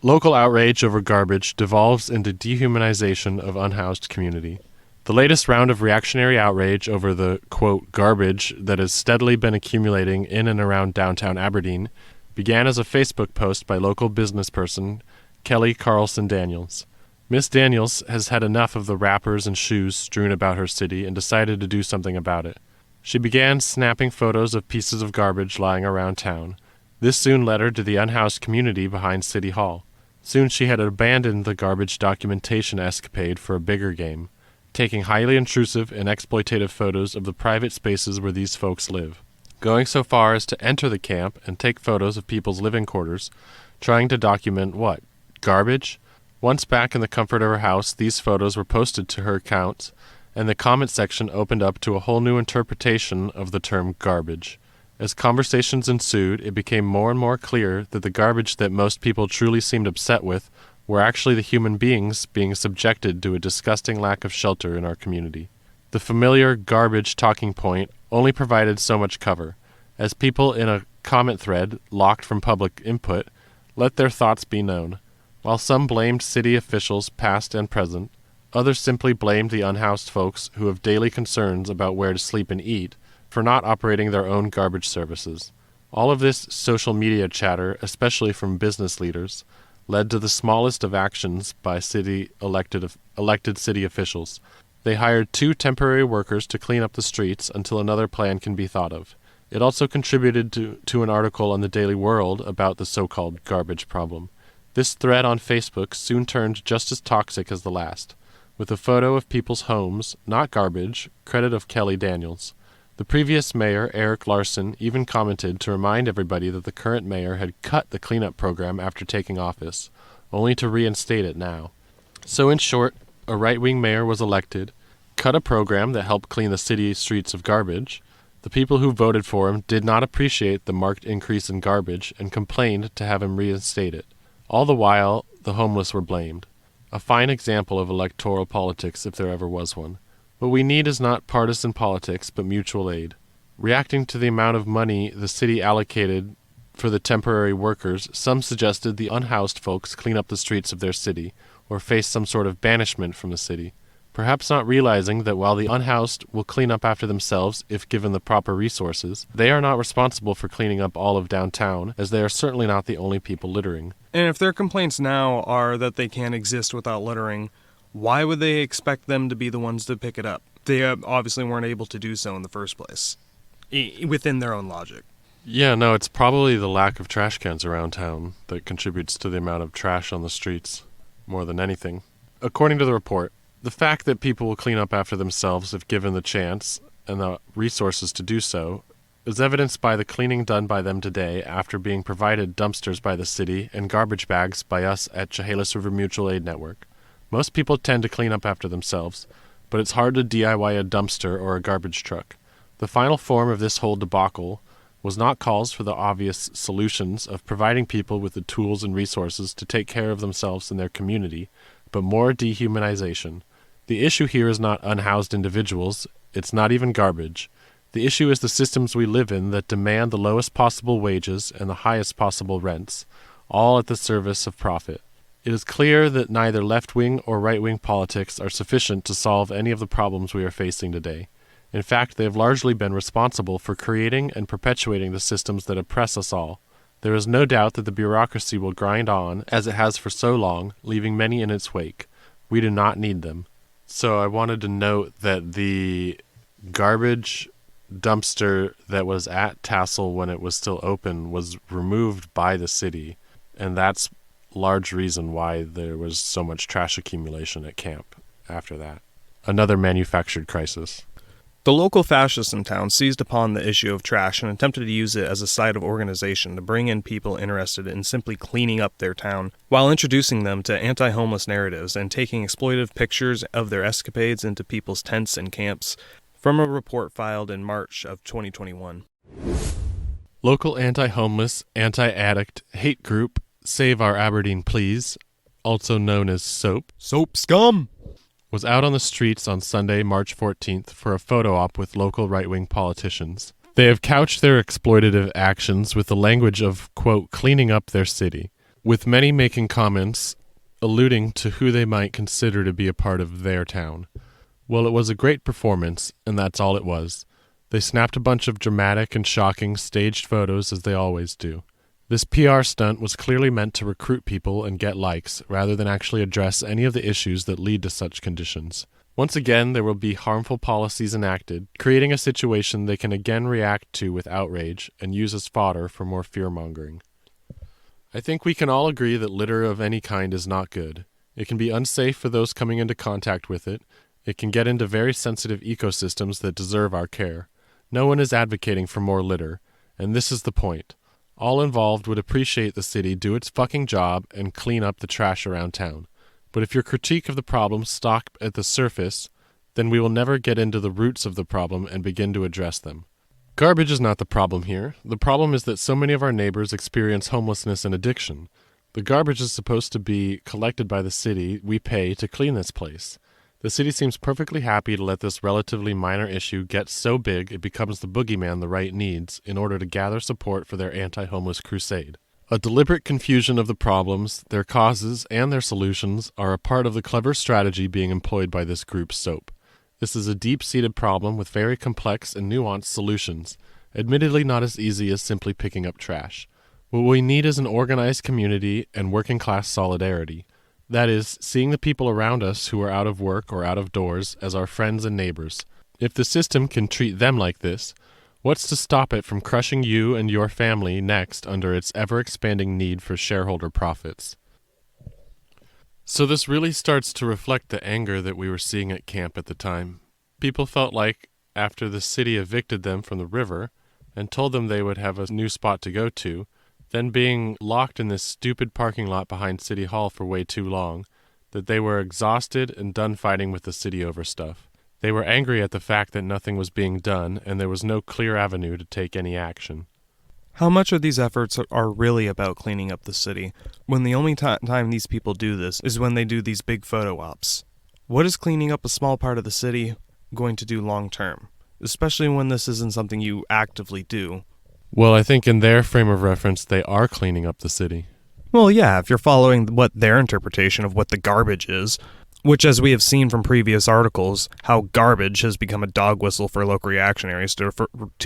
Local outrage over garbage devolves into dehumanization of unhoused community. The latest round of reactionary outrage over the, quote, garbage that has steadily been accumulating in and around downtown Aberdeen began as a Facebook post by local businessperson Kelly Carlson Daniels. Miss Daniels has had enough of the wrappers and shoes strewn about her city and decided to do something about it. She began snapping photos of pieces of garbage lying around town. This soon led her to the unhoused community behind City Hall. Soon she had abandoned the garbage documentation escapade for a bigger game, taking highly intrusive and exploitative photos of the private spaces where these folks live, going so far as to enter the camp and take photos of people's living quarters, trying to document what? Garbage? Once back in the comfort of her house, these photos were posted to her account, and the comment section opened up to a whole new interpretation of the term garbage. As conversations ensued, it became more and more clear that the garbage that most people truly seemed upset with were actually the human beings being subjected to a disgusting lack of shelter in our community. The familiar garbage talking point only provided so much cover, as people in a comment thread, locked from public input, let their thoughts be known. While some blamed city officials past and present, others simply blamed the unhoused folks who have daily concerns about where to sleep and eat for not operating their own garbage services. All of this social media chatter, especially from business leaders, led to the smallest of actions by elected city officials. They hired 2 temporary workers to clean up the streets until another plan can be thought of. It also contributed to an article on the Daily World about the so-called garbage problem. This thread on Facebook soon turned just as toxic as the last, with a photo of people's homes, not garbage, credit of Kelly Daniels. The previous mayor, Eric Larson, even commented to remind everybody that the current mayor had cut the cleanup program after taking office, only to reinstate it now. So in short, a right-wing mayor was elected, cut a program that helped clean the city streets of garbage. The people who voted for him did not appreciate the marked increase in garbage and complained to have him reinstated. All the while, the homeless were blamed. A fine example of electoral politics if there ever was one. What we need is not partisan politics, but mutual aid. Reacting to the amount of money the city allocated for the temporary workers, some suggested the unhoused folks clean up the streets of their city, or face some sort of banishment from the city. Perhaps not realizing that while the unhoused will clean up after themselves if given the proper resources, they are not responsible for cleaning up all of downtown, as they are certainly not the only people littering. And if their complaints now are that they can't exist without littering, why would they expect them to be the ones to pick it up? They obviously weren't able to do so in the first place, within their own logic. Yeah, no, it's probably the lack of trash cans around town that contributes to the amount of trash on the streets, more than anything. According to the report, the fact that people will clean up after themselves if given the chance and the resources to do so is evidenced by the cleaning done by them today after being provided dumpsters by the city and garbage bags by us at Chehalis River Mutual Aid Network. Most people tend to clean up after themselves, but it's hard to DIY a dumpster or a garbage truck. The final form of this whole debacle was not calls for the obvious solutions of providing people with the tools and resources to take care of themselves and their community, but more dehumanization. The issue here is not unhoused individuals, it's not even garbage. The issue is the systems we live in that demand the lowest possible wages and the highest possible rents, all at the service of profit. It is clear that neither left-wing or right-wing politics are sufficient to solve any of the problems we are facing today. In fact, they have largely been responsible for creating and perpetuating the systems that oppress us all. There is no doubt that the bureaucracy will grind on, as it has for so long, leaving many in its wake. We do not need them. So I wanted to note that the garbage dumpster that was at Tassel when it was still open was removed by the city, and that's large reason why there was so much trash accumulation at camp after that. Another manufactured crisis. The local fascists in town seized upon the issue of trash and attempted to use it as a site of organization to bring in people interested in simply cleaning up their town, while introducing them to anti-homeless narratives and taking exploitive pictures of their escapades into people's tents and camps, from a report filed in March of 2021. Local anti-homeless, anti-addict hate group Save Our Aberdeen Please, also known as SOAP, Soap scum! was out on the streets on Sunday, March 14th for a photo op with local right-wing politicians. They have couched their exploitative actions with the language of, quote, cleaning up their city, with many making comments alluding to who they might consider to be a part of their town. Well, it was a great performance, and that's all it was. They snapped a bunch of dramatic and shocking staged photos as they always do. This PR stunt was clearly meant to recruit people and get likes, rather than actually address any of the issues that lead to such conditions. Once again, there will be harmful policies enacted, creating a situation they can again react to with outrage and use as fodder for more fear-mongering. I think we can all agree that litter of any kind is not good. It can be unsafe for those coming into contact with it. It can get into very sensitive ecosystems that deserve our care. No one is advocating for more litter, and this is the point. All involved would appreciate the city do its fucking job and clean up the trash around town. But if your critique of the problem stopped at the surface, then we will never get into the roots of the problem and begin to address them. Garbage is not the problem here. The problem is that so many of our neighbors experience homelessness and addiction. The garbage is supposed to be collected by the city we pay to clean this place. The city seems perfectly happy to let this relatively minor issue get so big it becomes the boogeyman the right needs in order to gather support for their anti-homeless crusade. A deliberate confusion of the problems, their causes, and their solutions are a part of the clever strategy being employed by this group SOAP. This is a deep-seated problem with very complex and nuanced solutions, admittedly not as easy as simply picking up trash. What we need is an organized community and working-class solidarity. That is, seeing the people around us who are out of work or out of doors as our friends and neighbors. If the system can treat them like this, what's to stop it from crushing you and your family next under its ever-expanding need for shareholder profits? So this really starts to reflect the anger that we were seeing at camp at the time. People felt like, after the city evicted them from the river and told them they would have a new spot to go to, then being locked in this stupid parking lot behind City Hall for way too long, that they were exhausted and done fighting with the city over stuff. They were angry at the fact that nothing was being done, and there was no clear avenue to take any action. How much of these efforts are really about cleaning up the city, when the only time these people do this is when they do these big photo ops? What is cleaning up a small part of the city going to do long term, especially when this isn't something you actively do? Well, I think in their frame of reference, they are cleaning up the city. Well, yeah, if you're following what their interpretation of what the garbage is, which, as we have seen from previous articles, how garbage has become a dog whistle for local reactionaries to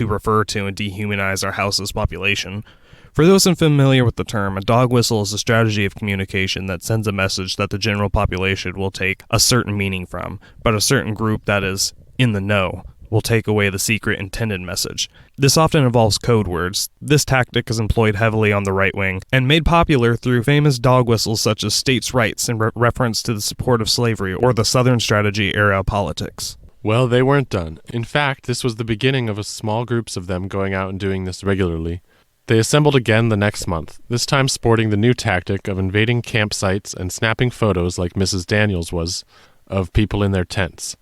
refer to and dehumanize our house's population. For those unfamiliar with the term, a dog whistle is a strategy of communication that sends a message that the general population will take a certain meaning from, but a certain group that is in the know will take away the secret intended message. This often involves code words. This tactic is employed heavily on the right wing and made popular through famous dog whistles such as states' rights in reference to the support of slavery or the Southern Strategy era politics. Well, they weren't done. In fact, this was the beginning of small groups of them going out and doing this regularly. They assembled again the next month, this time sporting the new tactic of invading campsites and snapping photos like Mrs. Daniels was of people in their tents.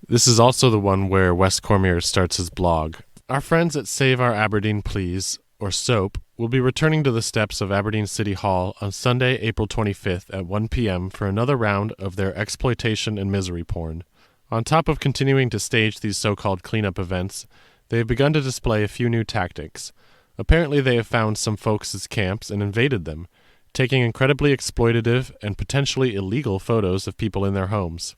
This is also the one where Wes Cormier starts his blog. Our friends at Save Our Aberdeen Please, or SOAP, will be returning to the steps of Aberdeen City Hall on Sunday, April 25th at 1 p.m. for another round of their exploitation and misery porn. On top of continuing to stage these so-called cleanup events, they have begun to display a few new tactics. Apparently they have found some folks' camps and invaded them, taking incredibly exploitative and potentially illegal photos of people in their homes.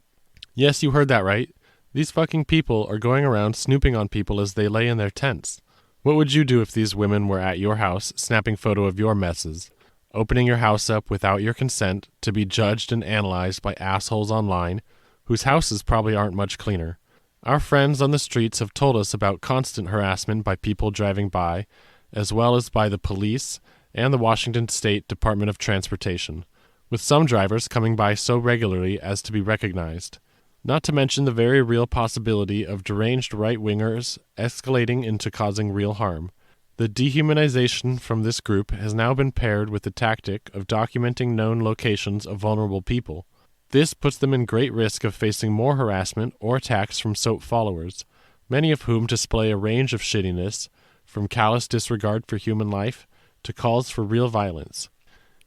Yes, you heard that right. These fucking people are going around snooping on people as they lay in their tents. What would you do if these women were at your house snapping photo of your messes, opening your house up without your consent to be judged and analyzed by assholes online whose houses probably aren't much cleaner? Our friends on the streets have told us about constant harassment by people driving by, as well as by the police and the Washington State Department of Transportation, with some drivers coming by so regularly as to be recognized. Not to mention the very real possibility of deranged right-wingers escalating into causing real harm. The dehumanization from this group has now been paired with the tactic of documenting known locations of vulnerable people. This puts them in great risk of facing more harassment or attacks from SOAP followers, many of whom display a range of shittiness, from callous disregard for human life to calls for real violence.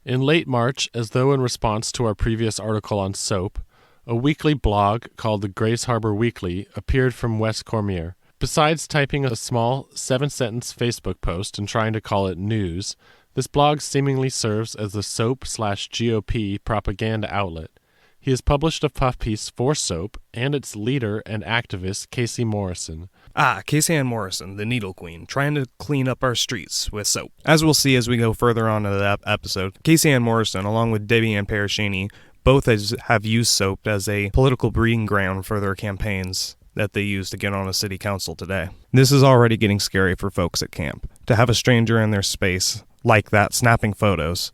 In late March, as though in response to our previous article on SOAP, a weekly blog called the Grays Harbor Weekly appeared from Wes Cormier. Besides typing a small 7-sentence Facebook post and trying to call it news, this blog seemingly serves as the SOAP/GOP propaganda outlet. He has published a puff piece for SOAP and its leader and activist, Casey Morrison. Casey Ann Morrison, the Needle Queen, trying to clean up our streets with soap. As we'll see as we go further on in the episode, Casey Ann Morrison, along with Debbie Ann Parashini, both have used SOAP as a political breeding ground for their campaigns that they use to get on a city council today. This is already getting scary for folks at camp. To have a stranger in their space like that snapping photos,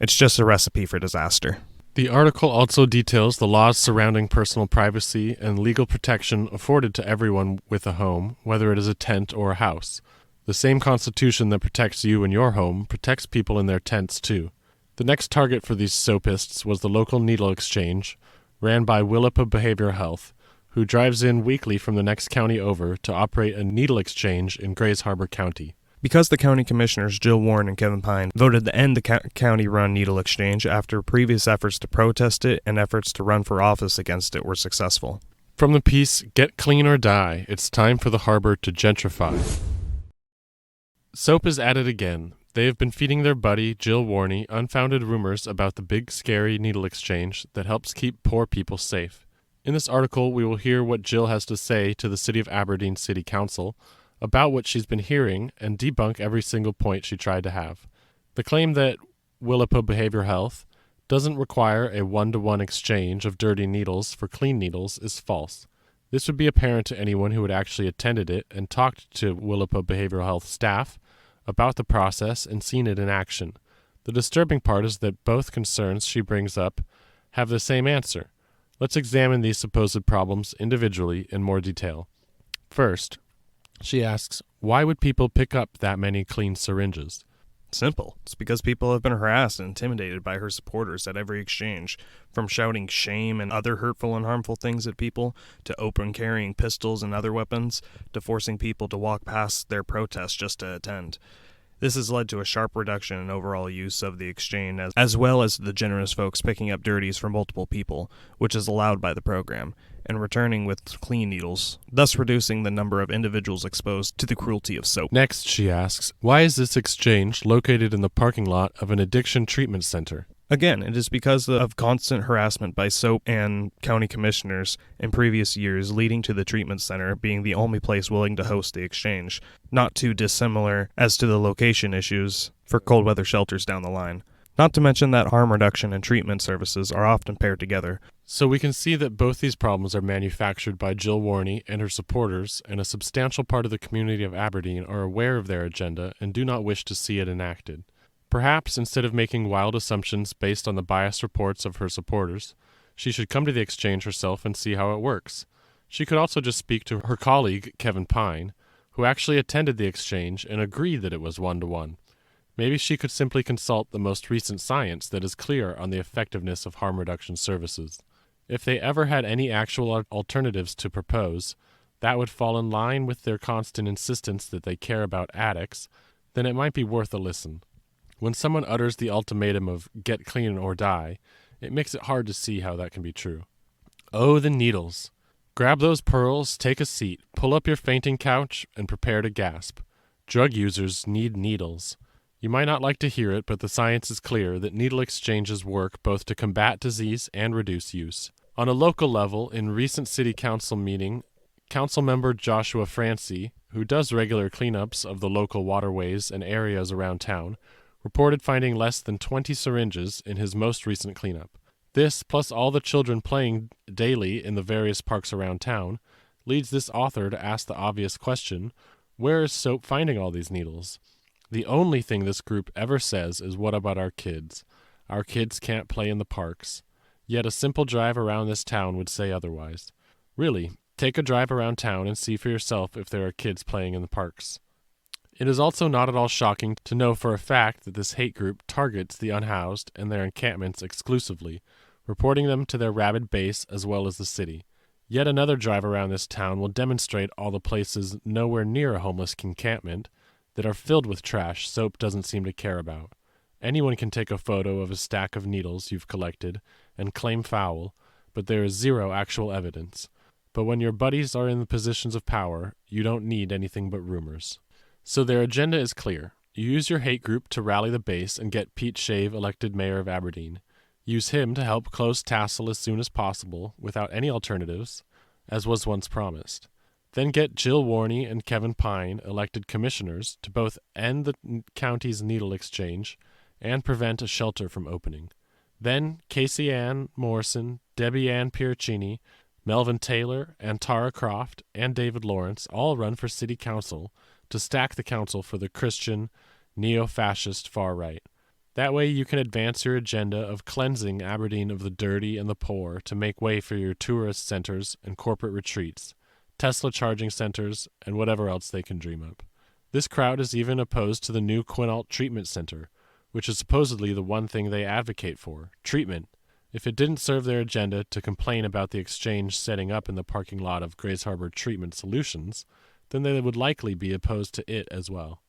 it's just a recipe for disaster. The article also details the laws surrounding personal privacy and legal protection afforded to everyone with a home, whether it is a tent or a house. The same constitution that protects you and your home protects people in their tents too. The next target for these soapists was the local needle exchange, ran by Willapa Behavioral Health, who drives in weekly from the next county over to operate a needle exchange in Grays Harbor County. Because the county commissioners, Jill Warren and Kevin Pine, voted to end the county-run needle exchange after previous efforts to protest it and efforts to run for office against it were successful. From the piece, Get Clean or Die, it's time for the harbor to gentrify. SOAP is at it again. They have been feeding their buddy, Jill Warney, unfounded rumors about the big, scary needle exchange that helps keep poor people safe. In this article, we will hear what Jill has to say to the City of Aberdeen City Council about what she's been hearing and debunk every single point she tried to have. The claim that Willapa Behavioral Health doesn't require a one-to-one exchange of dirty needles for clean needles is false. This would be apparent to anyone who had actually attended it and talked to Willapa Behavioral Health staff about the process and seen it in action. The disturbing part is that both concerns she brings up have the same answer. Let's examine these supposed problems individually in more detail. First, she asks, why would people pick up that many clean syringes? Simple. It's because people have been harassed and intimidated by her supporters at every exchange, from shouting shame and other hurtful and harmful things at people, to open carrying pistols and other weapons, to forcing people to walk past their protests just to attend. This has led to a sharp reduction in overall use of the exchange, as well as the generous folks picking up dirties from multiple people, which is allowed by the program, and returning with clean needles, thus reducing the number of individuals exposed to the cruelty of soap. Next, she asks, why is this exchange located in the parking lot of an addiction treatment center? Again, it is because of constant harassment by SOAP and county commissioners in previous years, leading to the treatment center being the only place willing to host the exchange, not too dissimilar as to the location issues for cold weather shelters down the line. Not to mention that harm reduction and treatment services are often paired together. So we can see that both these problems are manufactured by Jill Warney and her supporters, and a substantial part of the community of Aberdeen are aware of their agenda and do not wish to see it enacted. Perhaps, instead of making wild assumptions based on the biased reports of her supporters, she should come to the exchange herself and see how it works. She could also just speak to her colleague, Kevin Pine, who actually attended the exchange and agreed that it was 1-to-1. Maybe she could simply consult the most recent science that is clear on the effectiveness of harm reduction services. If they ever had any actual alternatives to propose, that would fall in line with their constant insistence that they care about addicts, then it might be worth a listen. When someone utters the ultimatum of get clean or die, it makes it hard to see how that can be true. Oh, the needles. Grab those pearls, take a seat, pull up your fainting couch, and prepare to gasp. Drug users need needles. You might not like to hear it, but the science is clear that needle exchanges work both to combat disease and reduce use. On a local level, in recent city council meeting, Councilmember Joshua Francie, who does regular cleanups of the local waterways and areas around town, reported finding less than 20 syringes in his most recent cleanup. This, plus all the children playing daily in the various parks around town, leads this author to ask the obvious question, where is SOAP finding all these needles? The only thing this group ever says is, what about our kids? Our kids can't play in the parks. Yet a simple drive around this town would say otherwise. Really, take a drive around town and see for yourself if there are kids playing in the parks. It is also not at all shocking to know for a fact that this hate group targets the unhoused and their encampments exclusively, reporting them to their rabid base as well as the city. Yet another drive around this town will demonstrate all the places nowhere near a homeless encampment that are filled with trash SOAP doesn't seem to care about. Anyone can take a photo of a stack of needles you've collected and claim foul, but there is zero actual evidence. But when your buddies are in the positions of power, you don't need anything but rumors. So their agenda is clear. You use your hate group to rally the base and get Pete Shave elected mayor of Aberdeen. Use him to help close Tassel as soon as possible, without any alternatives, as was once promised. Then get Jill Warney and Kevin Pine elected commissioners to both end the county's needle exchange and prevent a shelter from opening. Then Casey Ann Morrison, Debbie Ann Piercini, Melvin Taylor, and Tara Croft, and David Lawrence all run for city council to stack the council for the Christian, neo-fascist far right. That way you can advance your agenda of cleansing Aberdeen of the dirty and the poor to make way for your tourist centers and corporate retreats, Tesla charging centers, and whatever else they can dream up. This crowd is even opposed to the new Quinault Treatment Center, which is supposedly the one thing they advocate for, treatment. If it didn't serve their agenda to complain about the exchange setting up in the parking lot of Grays Harbor Treatment Solutions, then they would likely be opposed to it as well.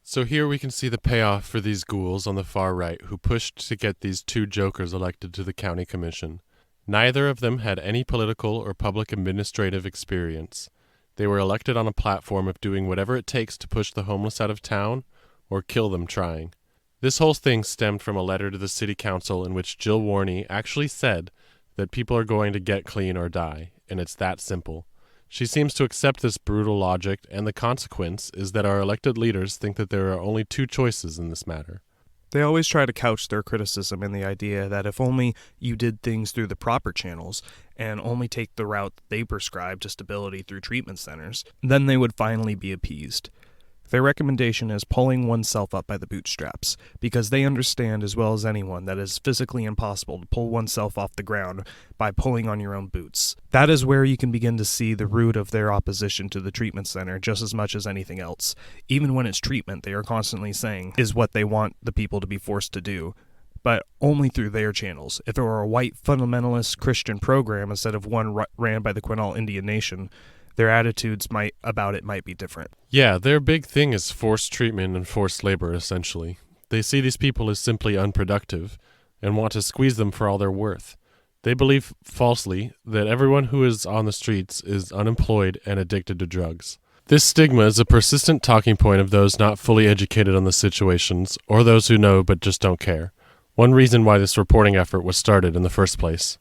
So here we can see the payoff for these ghouls on the far right who pushed to get these two jokers elected to the county commission. Neither of them had any political or public administrative experience. They were elected on a platform of doing whatever it takes to push the homeless out of town or kill them trying. This whole thing stemmed from a letter to the city council in which Jill Warney actually said that people are going to get clean or die, and it's that simple. She seems to accept this brutal logic, and the consequence is that our elected leaders think that there are only two choices in this matter. They always try to couch their criticism in the idea that if only you did things through the proper channels and only take the route that they prescribe to stability through treatment centers, then they would finally be appeased. Their recommendation is pulling oneself up by the bootstraps, because they understand as well as anyone that it is physically impossible to pull oneself off the ground by pulling on your own boots. That is where you can begin to see the root of their opposition to the treatment center just as much as anything else. Even when it's treatment, they are constantly saying is what they want the people to be forced to do, but only through their channels. If it were a white fundamentalist Christian program instead of one ran by the Quinault Indian Nation, their attitudes might be different. Yeah, their big thing is forced treatment and forced labor, essentially. They see these people as simply unproductive and want to squeeze them for all they're worth. They believe falsely that everyone who is on the streets is unemployed and addicted to drugs. This stigma is a persistent talking point of those not fully educated on the situations, or those who know but just don't care. One reason why this reporting effort was started in the first place.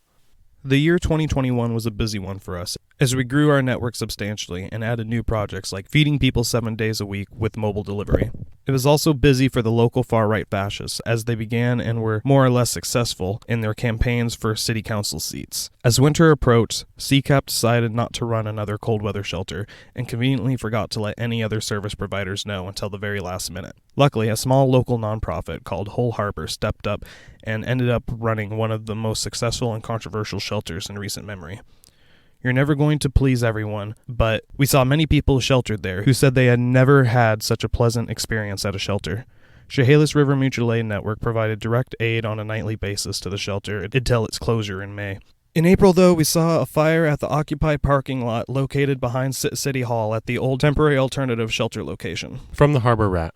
The year 2021 was a busy one for us, as we grew our network substantially and added new projects like feeding people 7 days a week with mobile delivery. It was also busy for the local far-right fascists, as they began and were more or less successful in their campaigns for city council seats. As winter approached, CCAP decided not to run another cold weather shelter, and conveniently forgot to let any other service providers know until the very last minute. Luckily, a small local nonprofit called Whole Harbor stepped up and ended up running one of the most successful and controversial shelters in recent memory. You're never going to please everyone, but we saw many people sheltered there who said they had never had such a pleasant experience at a shelter. Chehalis River Mutual Aid Network provided direct aid on a nightly basis to the shelter until its closure in May. In April, though, we saw a fire at the occupied parking lot located behind City Hall at the old temporary alternative shelter location. From the Harbor Rat.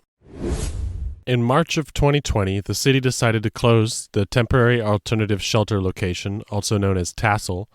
In March of 2020, the city decided to close the temporary alternative shelter location, also known as Tassel,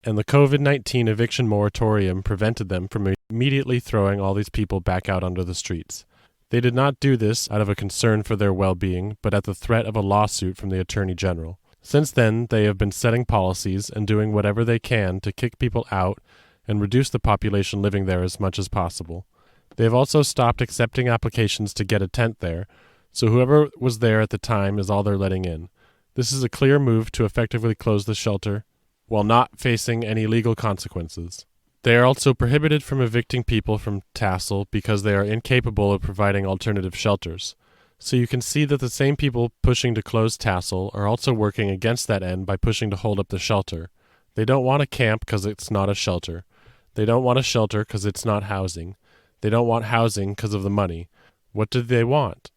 and the COVID-19 eviction moratorium prevented them from immediately throwing all these people back out onto the streets. They did not do this out of a concern for their well-being, but at the threat of a lawsuit from the Attorney General. Since then, they have been setting policies and doing whatever they can to kick people out and reduce the population living there as much as possible. They have also stopped accepting applications to get a tent there, so whoever was there at the time is all they're letting in. This is a clear move to effectively close the shelter while not facing any legal consequences. They are also prohibited from evicting people from Tassel because they are incapable of providing alternative shelters. So you can see that the same people pushing to close Tassel are also working against that end by pushing to hold up the shelter. They don't want a camp because it's not a shelter. They don't want a shelter because it's not housing. They don't want housing because of the money. What do they want?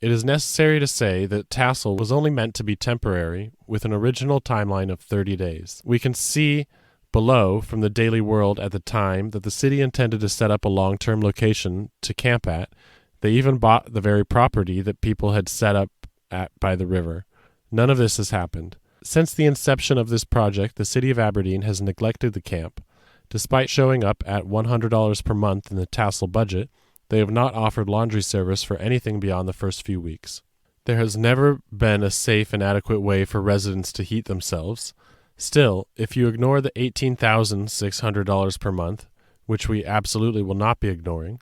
It is necessary to say that Tassel was only meant to be temporary, with an original timeline of 30 days. We can see below from the Daily World at the time that the city intended to set up a long-term location to camp at. They even bought the very property that people had set up at by the river. None of this has happened. Since the inception of this project, the City of Aberdeen has neglected the camp. Despite showing up at $100 per month in the Tassel budget, they have not offered laundry service for anything beyond the first few weeks. There has never been a safe and adequate way for residents to heat themselves. Still, if you ignore the $18,600 per month, which we absolutely will not be ignoring,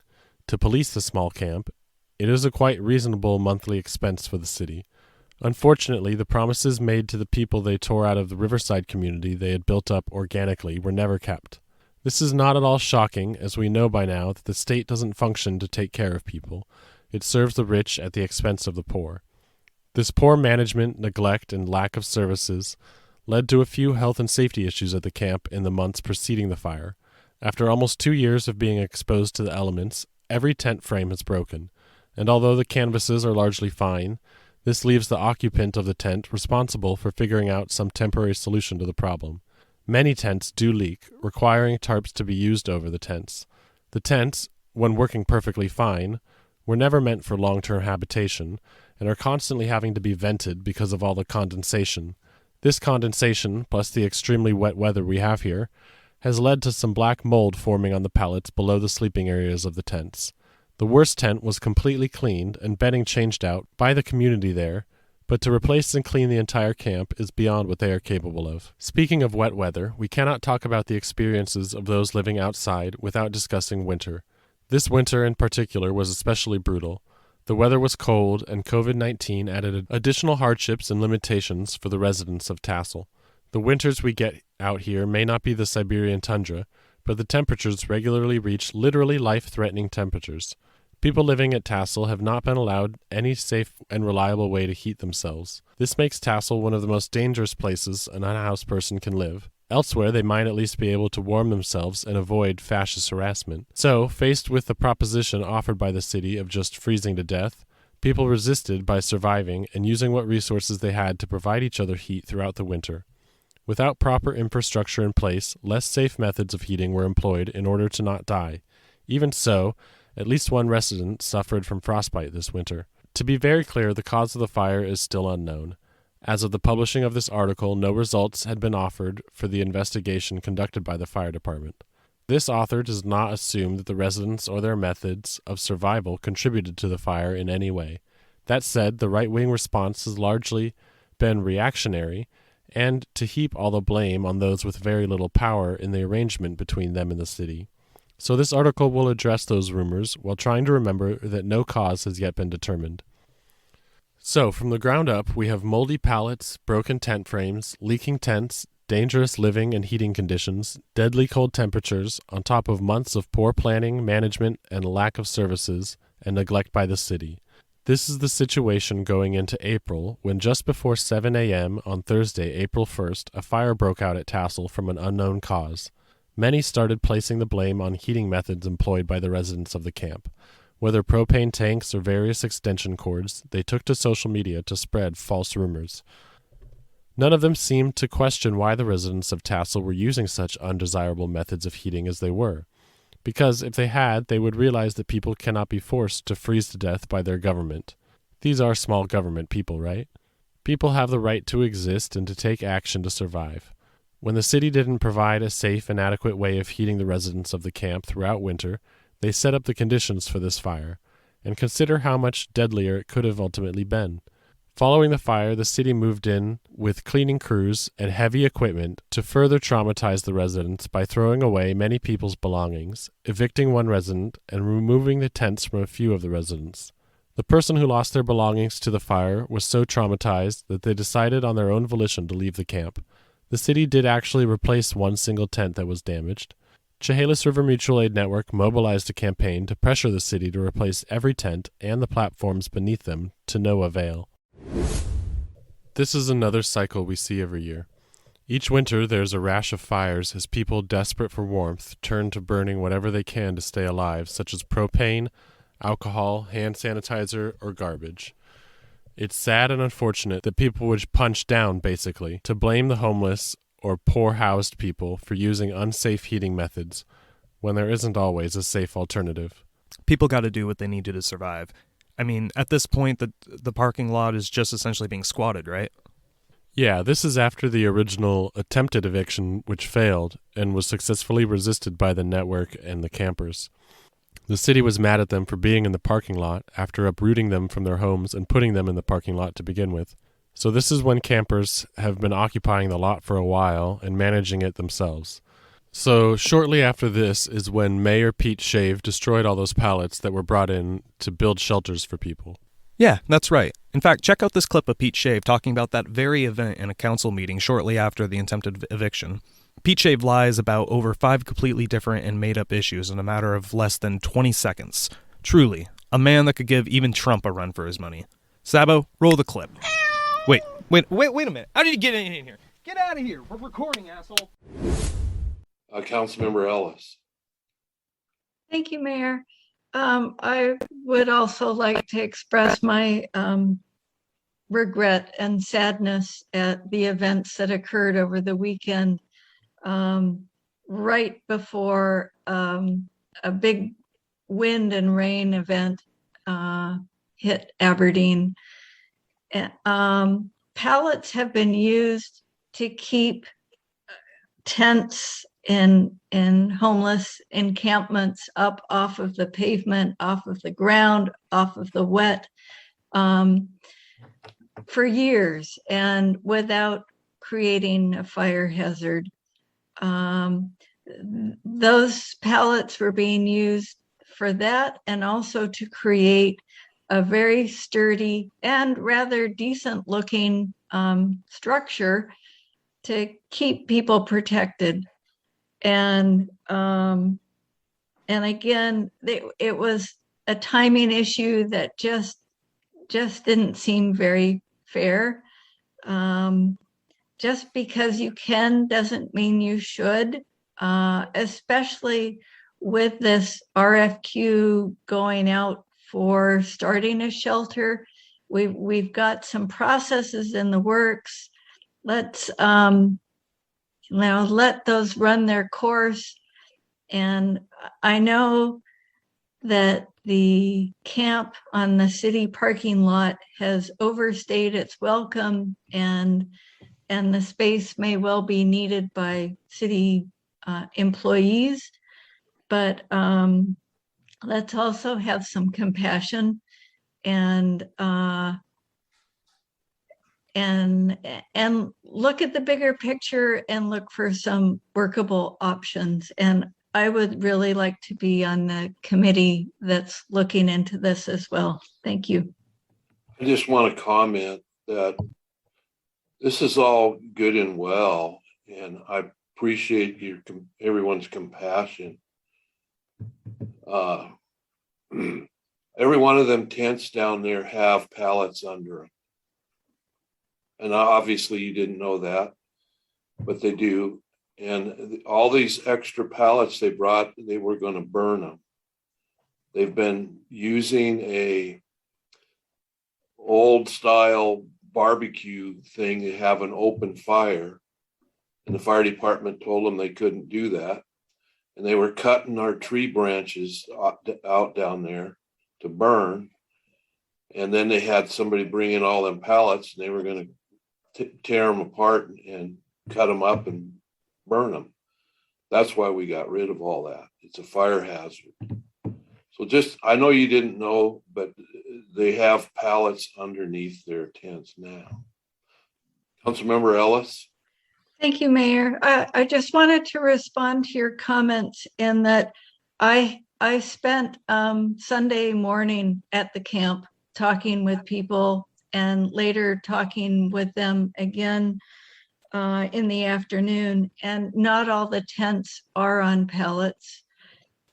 to police the small camp, it is a quite reasonable monthly expense for the city. Unfortunately, the promises made to the people they tore out of the riverside community they had built up organically were never kept. This is not at all shocking, as we know by now that the state doesn't function to take care of people. It serves the rich at the expense of the poor. This poor management, neglect, and lack of services led to a few health and safety issues at the camp in the months preceding the fire. After almost 2 years of being exposed to the elements, every tent frame has broken, and although the canvases are largely fine, this leaves the occupant of the tent responsible for figuring out some temporary solution to the problem. Many tents do leak, requiring tarps to be used over the tents. The tents, when working perfectly fine, were never meant for long-term habitation and are constantly having to be vented because of all the condensation. This condensation, plus the extremely wet weather we have here, has led to some black mold forming on the pallets below the sleeping areas of the tents. The worst tent was completely cleaned and bedding changed out by the community there, but to replace and clean the entire camp is beyond what they are capable of. Speaking of wet weather, we cannot talk about the experiences of those living outside without discussing winter. This winter in particular was especially brutal. The weather was cold, and COVID-19 added additional hardships and limitations for the residents of Tassel. The winters we get out here may not be the Siberian tundra, but the temperatures regularly reach literally life-threatening temperatures. People living at Tassel have not been allowed any safe and reliable way to heat themselves. This makes Tassel one of the most dangerous places an unhoused person can live. Elsewhere, they might at least be able to warm themselves and avoid fascist harassment. So, faced with the proposition offered by the city of just freezing to death, people resisted by surviving and using what resources they had to provide each other heat throughout the winter. Without proper infrastructure in place, less safe methods of heating were employed in order to not die. Even so, at least one resident suffered from frostbite this winter. To be very clear, the cause of the fire is still unknown. As of the publishing of this article, no results had been offered for the investigation conducted by the fire department. This author does not assume that the residents or their methods of survival contributed to the fire in any way. That said, the right-wing response has largely been reactionary, and to heap all the blame on those with very little power in the arrangement between them and the city. So this article will address those rumors while trying to remember that no cause has yet been determined. So, from the ground up, we have moldy pallets, broken tent frames, leaking tents, dangerous living and heating conditions, deadly cold temperatures, on top of months of poor planning, management, and lack of services, and neglect by the city. This is the situation going into April, when just before 7 a.m. on Thursday, April 1st, a fire broke out at Tassel from an unknown cause. Many started placing the blame on heating methods employed by the residents of the camp. Whether propane tanks or various extension cords, they took to social media to spread false rumors. None of them seemed to question why the residents of Tassel were using such undesirable methods of heating as they were, because if they had, they would realize that people cannot be forced to freeze to death by their government. These are small government people, right? People have the right to exist and to take action to survive. When the city didn't provide a safe and adequate way of heating the residents of the camp throughout winter, they set up the conditions for this fire, and consider how much deadlier it could have ultimately been. Following the fire, the city moved in with cleaning crews and heavy equipment to further traumatize the residents by throwing away many people's belongings, evicting one resident, and removing the tents from a few of the residents. The person who lost their belongings to the fire was so traumatized that they decided on their own volition to leave the camp. The city did actually replace one single tent that was damaged. Chehalis River Mutual Aid Network mobilized a campaign to pressure the city to replace every tent and the platforms beneath them to no avail. This is another cycle we see every year. Each winter there's a rash of fires as people desperate for warmth turn to burning whatever they can to stay alive, such as propane, alcohol, hand sanitizer, or garbage. It's sad and unfortunate that people would punch down, basically, to blame the homeless or poor-housed people for using unsafe heating methods when there isn't always a safe alternative. People got to do what they need to survive. I mean, at this point, the parking lot is just essentially being squatted, right? Yeah, this is after the original attempted eviction, which failed and was successfully resisted by the network and the campers. The city was mad at them for being in the parking lot after uprooting them from their homes and putting them in the parking lot to begin with. So this is when campers have been occupying the lot for a while and managing it themselves. So shortly after this is when Mayor Pete Shave destroyed all those pallets that were brought in to build shelters for people. Yeah, that's right. In fact, check out this clip of Pete Shave talking about that very event in a council meeting shortly after the attempted eviction. Pete Shave lies about over 5 completely different and made-up issues in a matter of less than 20 seconds. Truly, a man that could give even Trump a run for his money. Sabo, roll the clip. Wait a minute. How did you get in here? Get out of here. We're recording, asshole. Councilmember Ellis. Thank you, Mayor. I would also like to express my regret and sadness at the events that occurred over the weekend, right before a big wind and rain event hit Aberdeen. Pallets have been used to keep tents in homeless encampments up off of the pavement, off of the ground, off of the wet for years, and without creating a fire hazard. Those pallets were being used for that, and also to create a very sturdy and rather decent looking structure to keep people protected. And again, it was a timing issue that just didn't seem very fair. Just because you can doesn't mean you should, especially with this RFQ going out for starting a shelter. We've got some processes in the works. Let's let those run their course. And I know that the camp on the city parking lot has overstayed its welcome, and the space may well be needed by city employees. But let's also have some compassion and look at the bigger picture and look for some workable options. And I would really like to be on the committee that's looking into this as well. Thank you. I just want to comment that this is all good and well, and I appreciate everyone's compassion. Every one of them tents down there have pallets under them. And obviously you didn't know that, but they do. And all these extra pallets they brought, they were going to burn them. They've been using a old style barbecue thing to have an open fire. And the fire department told them they couldn't do that. And they were cutting our tree branches out down there to burn. And then they had somebody bring in all them pallets, and they were going to tear them apart and cut them up and burn them. That's why we got rid of all that. It's a fire hazard. So I know you didn't know, but they have pallets underneath their tents now. Councilmember Ellis? Thank you, Mayor. I just wanted to respond to your comments in that I spent Sunday morning at the camp talking with people, and later talking with them again in the afternoon. And not all the tents are on pallets.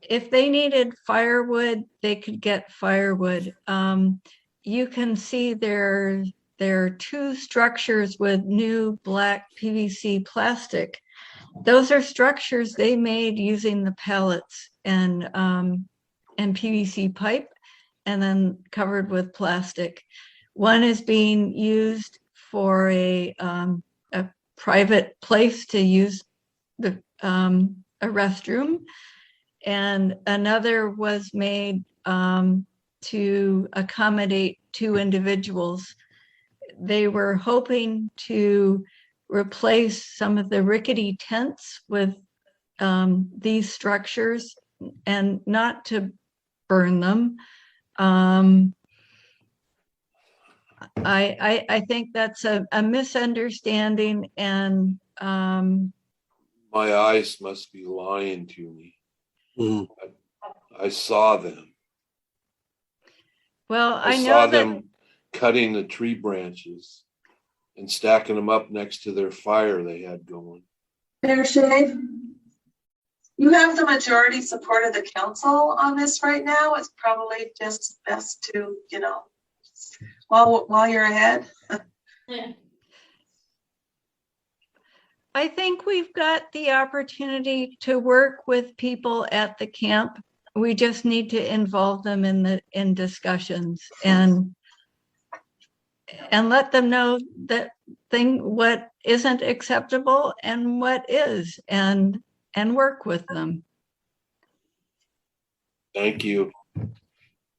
If they needed firewood, they could get firewood. You can see there are two structures with new black PVC plastic. Those are structures they made using the pallets and PVC pipe, and then covered with plastic. One is being used for a private place to use a restroom, and another was made to accommodate two individuals. They were hoping to replace some of the rickety tents with these structures and not to burn them. I think that's a misunderstanding, and My eyes must be lying to me. I saw them. Well, I know saw that them cutting the tree branches and stacking them up next to their fire they had going. Mayor Shea, you have the majority support of the council on this right now. It's probably just best to, while you're ahead. I think we've got the opportunity to work with people at the camp. We just need to involve them in discussions and let them know that what isn't acceptable and what is, and work with them. Thank you.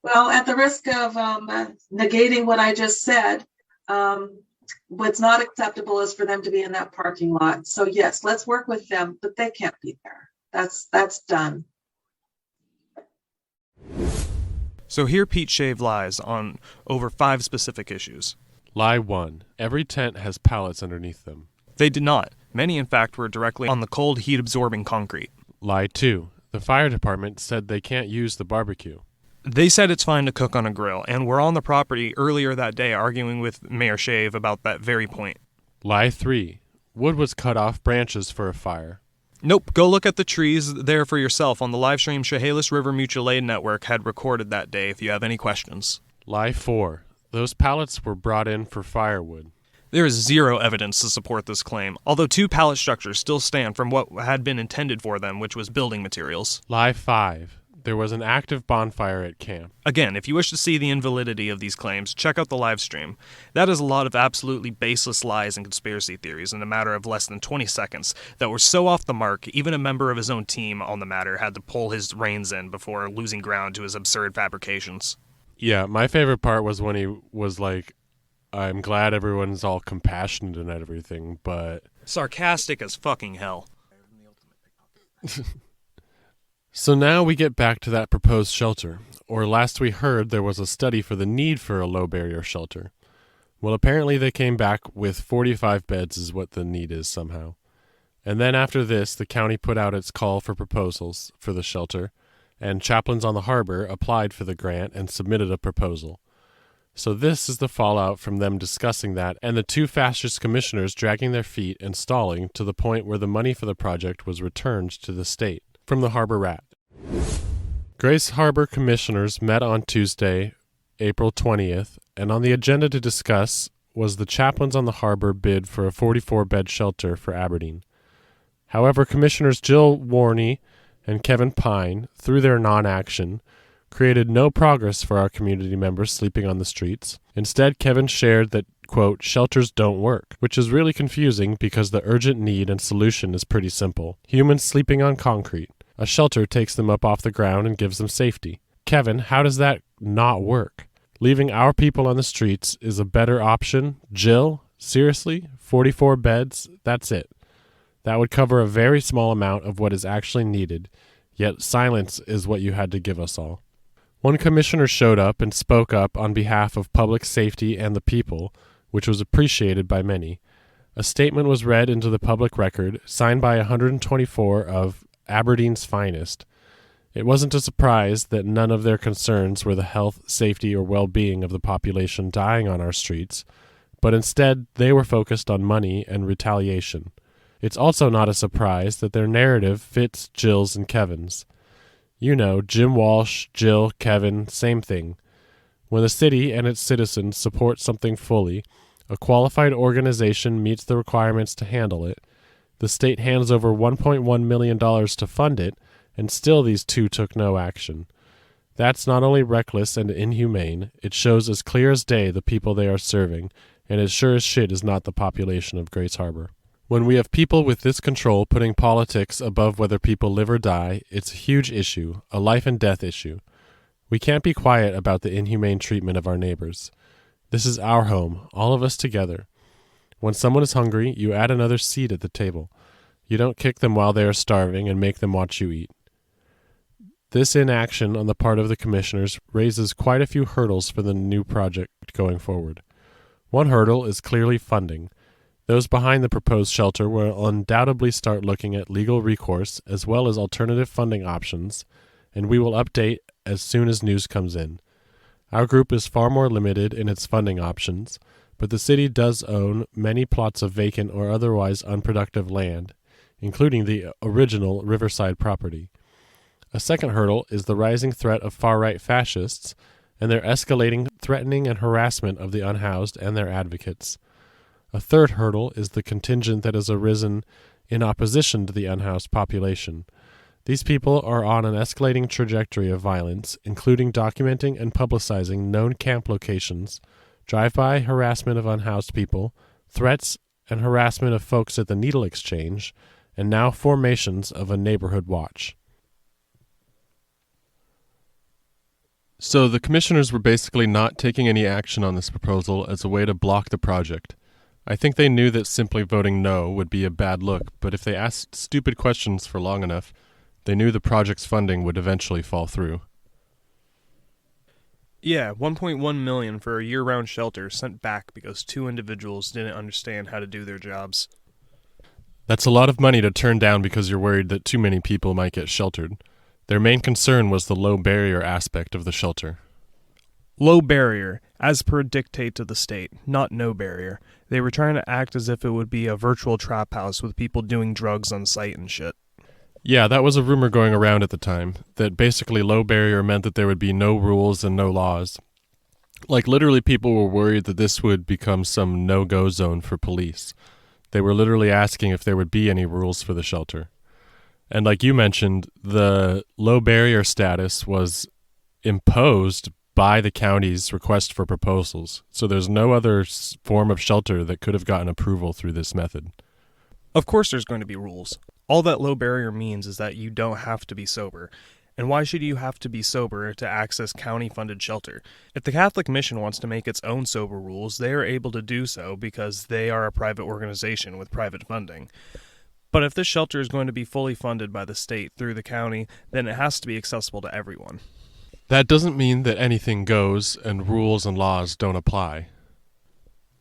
Well, at the risk of negating what I just said, what's not acceptable is for them to be in that parking lot. So yes, let's work with them, but they can't be there. That's done. So here Pete Shave lies on over 5 specific issues. Lie 1. Every tent has pallets underneath them. They did not. Many, in fact, were directly on the cold, heat-absorbing concrete. Lie 2. The fire department said they can't use the barbecue. They said it's fine to cook on a grill, and were on the property earlier that day arguing with Mayor Shave about that very point. Lie 3. Wood was cut off branches for a fire. Nope, go look at the trees there for yourself on the live stream Chehalis River Mutual Aid Network had recorded that day if you have any questions. Lie 4. Those pallets were brought in for firewood. There is zero evidence to support this claim, although 2 pallet structures still stand from what had been intended for them, which was building materials. Lie 5. There was an active bonfire at camp. Again, if you wish to see the invalidity of these claims, check out the live stream. That is a lot of absolutely baseless lies and conspiracy theories in a matter of less than 20 seconds that were so off the mark, even a member of his own team on the matter had to pull his reins in before losing ground to his absurd fabrications. Yeah, my favorite part was when he was like, I'm glad everyone's all compassionate and everything, but... Sarcastic as fucking hell. So now we get back to that proposed shelter, or last we heard there was a study for the need for a low-barrier shelter. Well, apparently they came back with 45 beds is what the need is somehow. And then after this, the county put out its call for proposals for the shelter, and chaplains on the harbor applied for the grant and submitted a proposal. So this is the fallout from them discussing that and the 2 fascist commissioners dragging their feet and stalling to the point where the money for the project was returned to the state. From the Harbor Rat. Grace Harbor commissioners met on Tuesday, April 20th, and on the agenda to discuss was the chaplains on the harbor bid for a 44-bed shelter for Aberdeen. However, Commissioners Jill Warney and Kevin Pine, through their non-action, created no progress for our community members sleeping on the streets. Instead, Kevin shared that, quote, shelters don't work, which is really confusing because the urgent need and solution is pretty simple. Humans sleeping on concrete. A shelter takes them up off the ground and gives them safety. Kevin, how does that not work? Leaving our people on the streets is a better option? Jill, seriously? 44 beds? That's it. That would cover a very small amount of what is actually needed, yet silence is what you had to give us all. One commissioner showed up and spoke up on behalf of public safety and the people, which was appreciated by many. A statement was read into the public record, signed by 124 of Aberdeen's finest. It wasn't a surprise that none of their concerns were the health, safety, or well-being of the population dying on our streets, but instead they were focused on money and retaliation. It's also not a surprise that their narrative fits Jill's and Kevin's. You know, Jim Walsh, Jill, Kevin, same thing. When the city and its citizens support something fully, a qualified organization meets the requirements to handle it, the state hands over $1.1 million to fund it, and still these 2 took no action. That's not only reckless and inhumane, it shows as clear as day the people they are serving, and as sure as shit is not the population of Grace Harbor. When we have people with this control putting politics above whether people live or die, it's a huge issue, a life and death issue. We can't be quiet about the inhumane treatment of our neighbors. This is our home, all of us together. When someone is hungry, you add another seat at the table. You don't kick them while they are starving and make them watch you eat. This inaction on the part of the commissioners raises quite a few hurdles for the new project going forward. One hurdle is clearly funding. Those behind the proposed shelter will undoubtedly start looking at legal recourse as well as alternative funding options, and we will update as soon as news comes in. Our group is far more limited in its funding options, but the city does own many plots of vacant or otherwise unproductive land, including the original Riverside property. A second hurdle is the rising threat of far-right fascists and their escalating threatening and harassment of the unhoused and their advocates. A third hurdle is the contingent that has arisen in opposition to the unhoused population. These people are on an escalating trajectory of violence, including documenting and publicizing known camp locations, drive-by harassment of unhoused people, threats and harassment of folks at the needle exchange, and now formations of a neighborhood watch. So the commissioners were basically not taking any action on this proposal as a way to block the project. I think they knew that simply voting no would be a bad look, but if they asked stupid questions for long enough, they knew the project's funding would eventually fall through. Yeah, $1.1 million for a year-round shelter sent back because 2 individuals didn't understand how to do their jobs. That's a lot of money to turn down because you're worried that too many people might get sheltered. Their main concern was the low barrier aspect of the shelter. Low barrier, as per dictate of the state, not no barrier. They were trying to act as if it would be a virtual trap house with people doing drugs on site and shit. Yeah, that was a rumor going around at the time, that basically low barrier meant that there would be no rules and no laws. Like, literally, people were worried that this would become some no-go zone for police. They were literally asking if there would be any rules for the shelter. And like you mentioned, the low barrier status was imposed by the county's request for proposals. So there's no other form of shelter that could have gotten approval through this method. Of course there's going to be rules. All that low barrier means is that you don't have to be sober. And why should you have to be sober to access county-funded shelter? If the Catholic Mission wants to make its own sober rules, they are able to do so because they are a private organization with private funding. But if this shelter is going to be fully funded by the state through the county, then it has to be accessible to everyone. That doesn't mean that anything goes and rules and laws don't apply.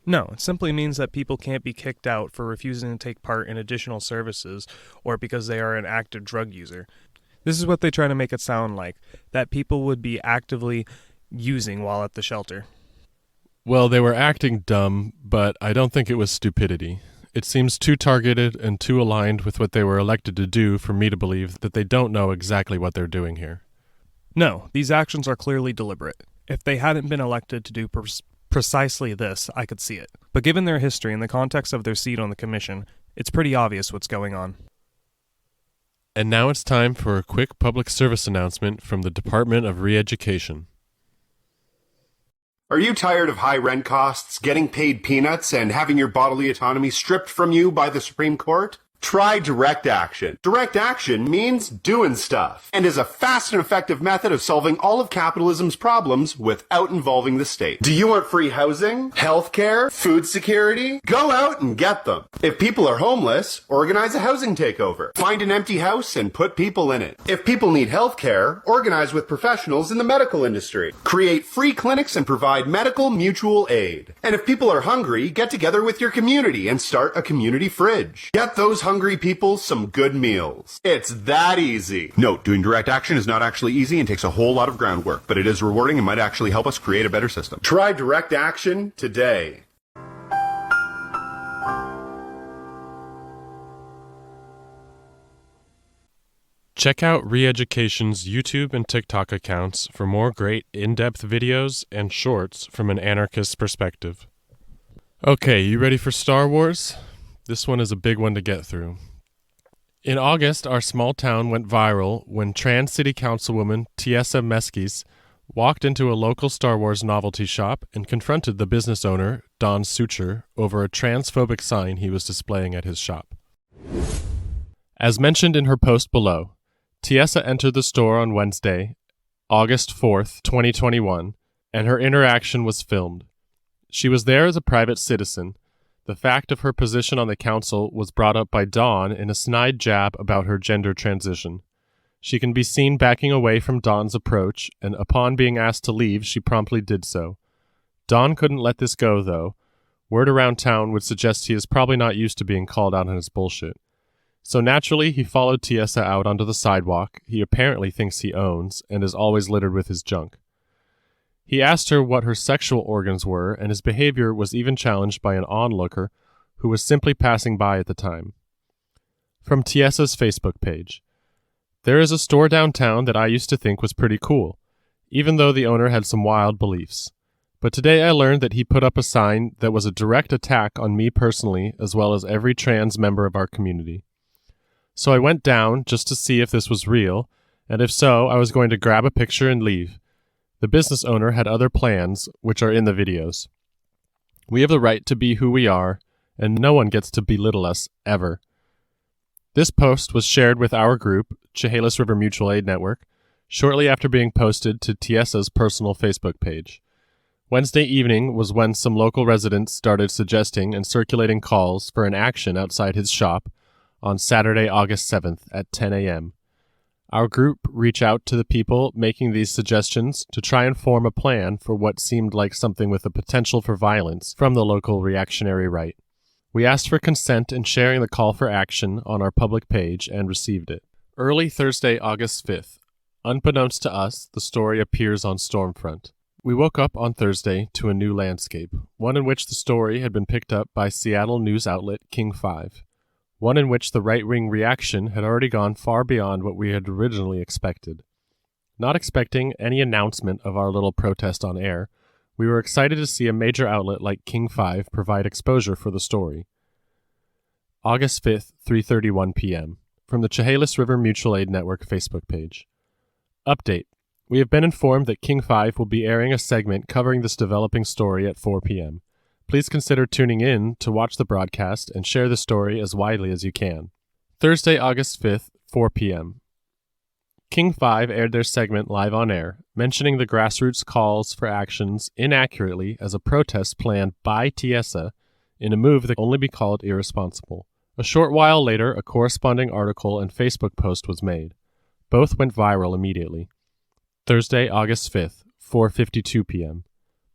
No, it simply means that people can't be kicked out for refusing to take part in additional services or because they are an active drug user. This is what they try to make it sound like, that people would be actively using while at the shelter. Well, they were acting dumb, but I don't think it was stupidity. It seems too targeted and too aligned with what they were elected to do for me to believe that they don't know exactly what they're doing here. No, these actions are clearly deliberate. If they hadn't been elected to do precisely this, I could see it. But given their history and the context of their seat on the commission, it's pretty obvious what's going on. And now it's time for a quick public service announcement from the Department of Re-Education. Are you tired of high rent costs, getting paid peanuts, and having your bodily autonomy stripped from you by the Supreme Court? Try direct action. Direct action means doing stuff and is a fast and effective method of solving all of capitalism's problems without involving the state. Do you want free housing, healthcare, food security? Go out and get them. If people are homeless, organize a housing takeover. Find an empty house and put people in it. If people need healthcare, organize with professionals in the medical industry. Create free clinics and provide medical mutual aid. And if people are hungry, get together with your community and start a community fridge. Get those hungry people some good meals. It's that easy. Note, doing direct action is not actually easy and takes a whole lot of groundwork, but it is rewarding and might actually help us create a better system. Try direct action today. Check out Re-Education's YouTube and TikTok accounts for more great in-depth videos and shorts from an anarchist perspective. Okay, you ready for Star Wars? This one is a big one to get through. In August, our small town went viral when trans city councilwoman Tiesa Meskis walked into a local Star Wars novelty shop and confronted the business owner, Don Sucher, over a transphobic sign he was displaying at his shop. As mentioned in her post below, Tiesa entered the store on Wednesday, August 4th, 2021, and her interaction was filmed. She was there as a private citizen. The fact of her position on the council was brought up by Dawn in a snide jab about her gender transition. She can be seen backing away from Dawn's approach, and upon being asked to leave, she promptly did so. Dawn couldn't let this go, though. Word around town would suggest he is probably not used to being called out on his bullshit. So naturally, he followed Tiesa out onto the sidewalk he apparently thinks he owns and is always littered with his junk. He asked her what her sexual organs were, and his behavior was even challenged by an onlooker who was simply passing by at the time. From Tiesa's Facebook page. There is a store downtown that I used to think was pretty cool, even though the owner had some wild beliefs. But today I learned that he put up a sign that was a direct attack on me personally, as well as every trans member of our community. So I went down just to see if this was real, and if so, I was going to grab a picture and leave. The business owner had other plans, which are in the videos. We have the right to be who we are, and no one gets to belittle us, ever. This post was shared with our group, Chehalis River Mutual Aid Network, shortly after being posted to Tiesa's personal Facebook page. Wednesday evening was when some local residents started suggesting and circulating calls for an action outside his shop on Saturday, August 7th at 10 a.m. Our group reached out to the people making these suggestions to try and form a plan for what seemed like something with a potential for violence from the local reactionary right. We asked for consent in sharing the call for action on our public page and received it. Early Thursday, August 5th. Unbeknownst to us, the story appears on Stormfront. We woke up on Thursday to a new landscape, one in which the story had been picked up by Seattle news outlet King 5. one in which the right-wing reaction had already gone far beyond what we had originally expected. Not expecting any announcement of our little protest on air, we were excited to see a major outlet like King 5 provide exposure for the story. August 5th, 3:31 p.m. From the Chehalis River Mutual Aid Network Facebook page. Update. We have been informed that King 5 will be airing a segment covering this developing story at 4 p.m. Please consider tuning in to watch the broadcast and share the story as widely as you can. Thursday, August 5th, 4 p.m. King 5 aired their segment live on air, mentioning the grassroots calls for actions inaccurately as a protest planned by TSA in a move that can only be called irresponsible. A short while later, a corresponding article and Facebook post was made. Both went viral immediately. Thursday, August 5th, 4:52 p.m.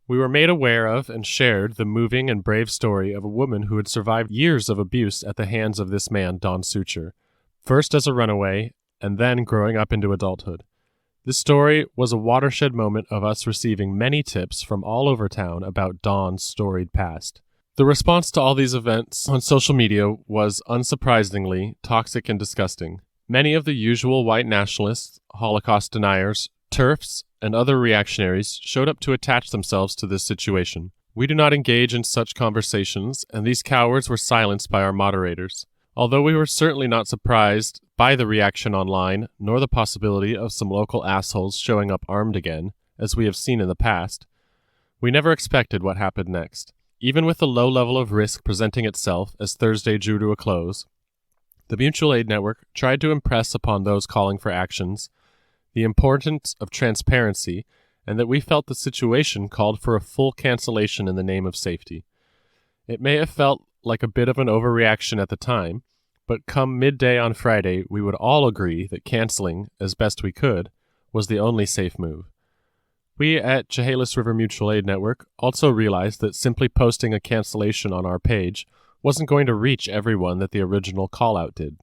We were made aware of and shared the moving and brave story of a woman who had survived years of abuse at the hands of this man, Don Suture, first as a runaway and then growing up into adulthood. This story was a watershed moment of us receiving many tips from all over town about Don's storied past. The response to all these events on social media was, unsurprisingly, toxic and disgusting. Many of the usual white nationalists, Holocaust deniers, TERFs, and other reactionaries showed up to attach themselves to this situation. We do not engage in such conversations, and these cowards were silenced by our moderators. Although we were certainly not surprised by the reaction online, nor the possibility of some local assholes showing up armed again, as we have seen in the past, we never expected what happened next. Even with the low level of risk presenting itself as Thursday drew to a close, the Mutual Aid Network tried to impress upon those calling for actions the importance of transparency, and that we felt the situation called for a full cancellation in the name of safety. It may have felt like a bit of an overreaction at the time, but come midday on Friday, we would all agree that canceling, as best we could, was the only safe move. We at Chehalis River Mutual Aid Network also realized that simply posting a cancellation on our page wasn't going to reach everyone that the original call-out did.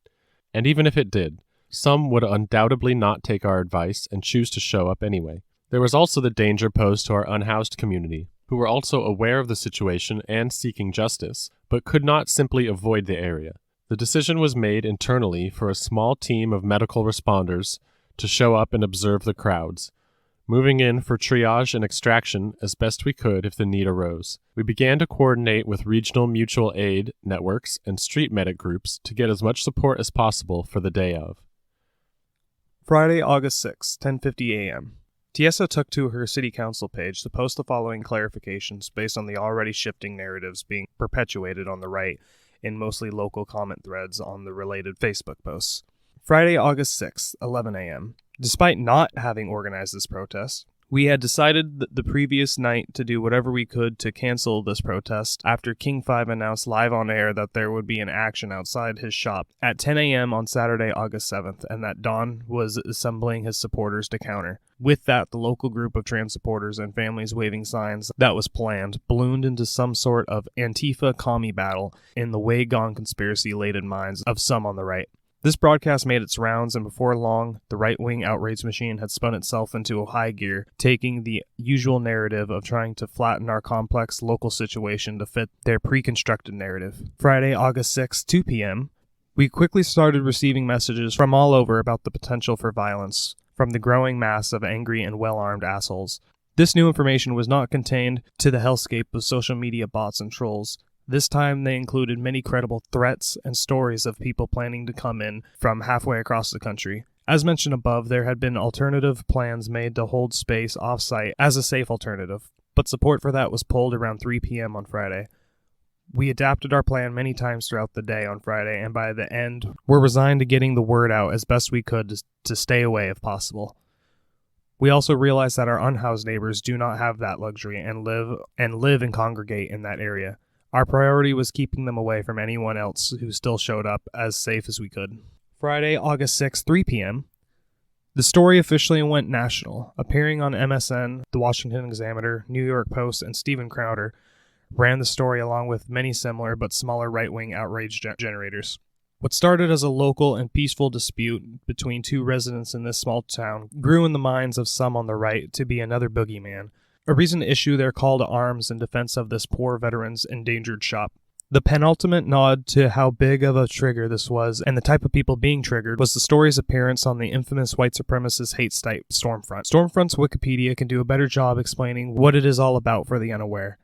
And even if it did, some would undoubtedly not take our advice and choose to show up anyway. There was also the danger posed to our unhoused community, who were also aware of the situation and seeking justice, but could not simply avoid the area. The decision was made internally for a small team of medical responders to show up and observe the crowds, moving in for triage and extraction as best we could if the need arose. We began to coordinate with regional mutual aid networks and street medic groups to get as much support as possible for the day of. Friday, August 6, 10:50 a.m. TSA took to her city council page to post the following clarifications based on the already shifting narratives being perpetuated on the right in mostly local comment threads on the related Facebook posts. Friday, August 6, 11 a.m. Despite not having organized this protest, we had decided the previous night to do whatever we could to cancel this protest after King 5 announced live on air that there would be an action outside his shop at 10 a.m. on Saturday, August 7th, and that Don was assembling his supporters to counter. With that, the local group of trans supporters and families waving signs that was planned ballooned into some sort of Antifa commie battle in the way gone conspiracy-laden minds of some on the right. This broadcast made its rounds, and before long, the right-wing outrage machine had spun itself into a high gear, taking the usual narrative of trying to flatten our complex local situation to fit their pre-constructed narrative. Friday, August 6, 2 p.m., we quickly started receiving messages from all over about the potential for violence from the growing mass of angry and well-armed assholes. This new information was not contained to the hellscape of social media bots and trolls. This time they included many credible threats and stories of people planning to come in from halfway across the country. As mentioned above, there had been alternative plans made to hold space off-site as a safe alternative, but support for that was pulled around 3 p.m. on Friday. We adapted our plan many times throughout the day on Friday, and by the end, were resigned to getting the word out as best we could to stay away if possible. We also realized that our unhoused neighbors do not have that luxury and live and congregate in that area. Our priority was keeping them away from anyone else who still showed up as safe as we could. Friday, August 6, 3 p.m., the story officially went national. Appearing on MSN, The Washington Examiner, New York Post, and Steven Crowder ran the story along with many similar but smaller right-wing outrage generators. What started as a local and peaceful dispute between two residents in this small town grew in the minds of some on the right to be another boogeyman, a reason to issue their call to arms in defense of this poor veteran's endangered shop. The penultimate nod to how big of a trigger this was and the type of people being triggered was the story's appearance on the infamous white supremacist hate site Stormfront. Stormfront's Wikipedia can do a better job explaining what it is all about for the unaware.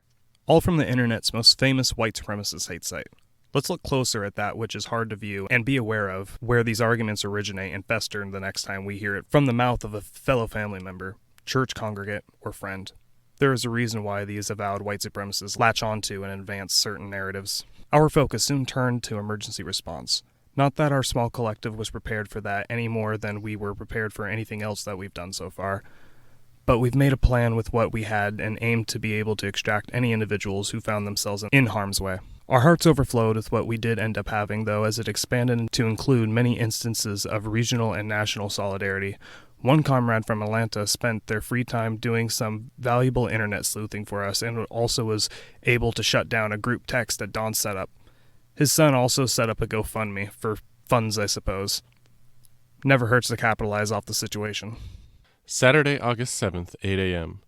All from the internet's most famous white supremacist hate site. Let's look closer at that which is hard to view and be aware of where these arguments originate and fester the next time we hear it from the mouth of a fellow family member, church congregate, or friend. There is a reason why these avowed white supremacists latch onto and advance certain narratives. Our focus soon turned to emergency response. Not that our small collective was prepared for that any more than we were prepared for anything else that we've done so far. But we've made a plan with what we had and aimed to be able to extract any individuals who found themselves in harm's way. Our hearts overflowed with what we did end up having, though, as it expanded to include many instances of regional and national solidarity. One comrade from Atlanta spent their free time doing some valuable internet sleuthing for us and also was able to shut down a group text that Don set up. His son also set up a GoFundMe, for funds, I suppose. Never hurts to capitalize off the situation. Saturday, August 7th, 8 a.m.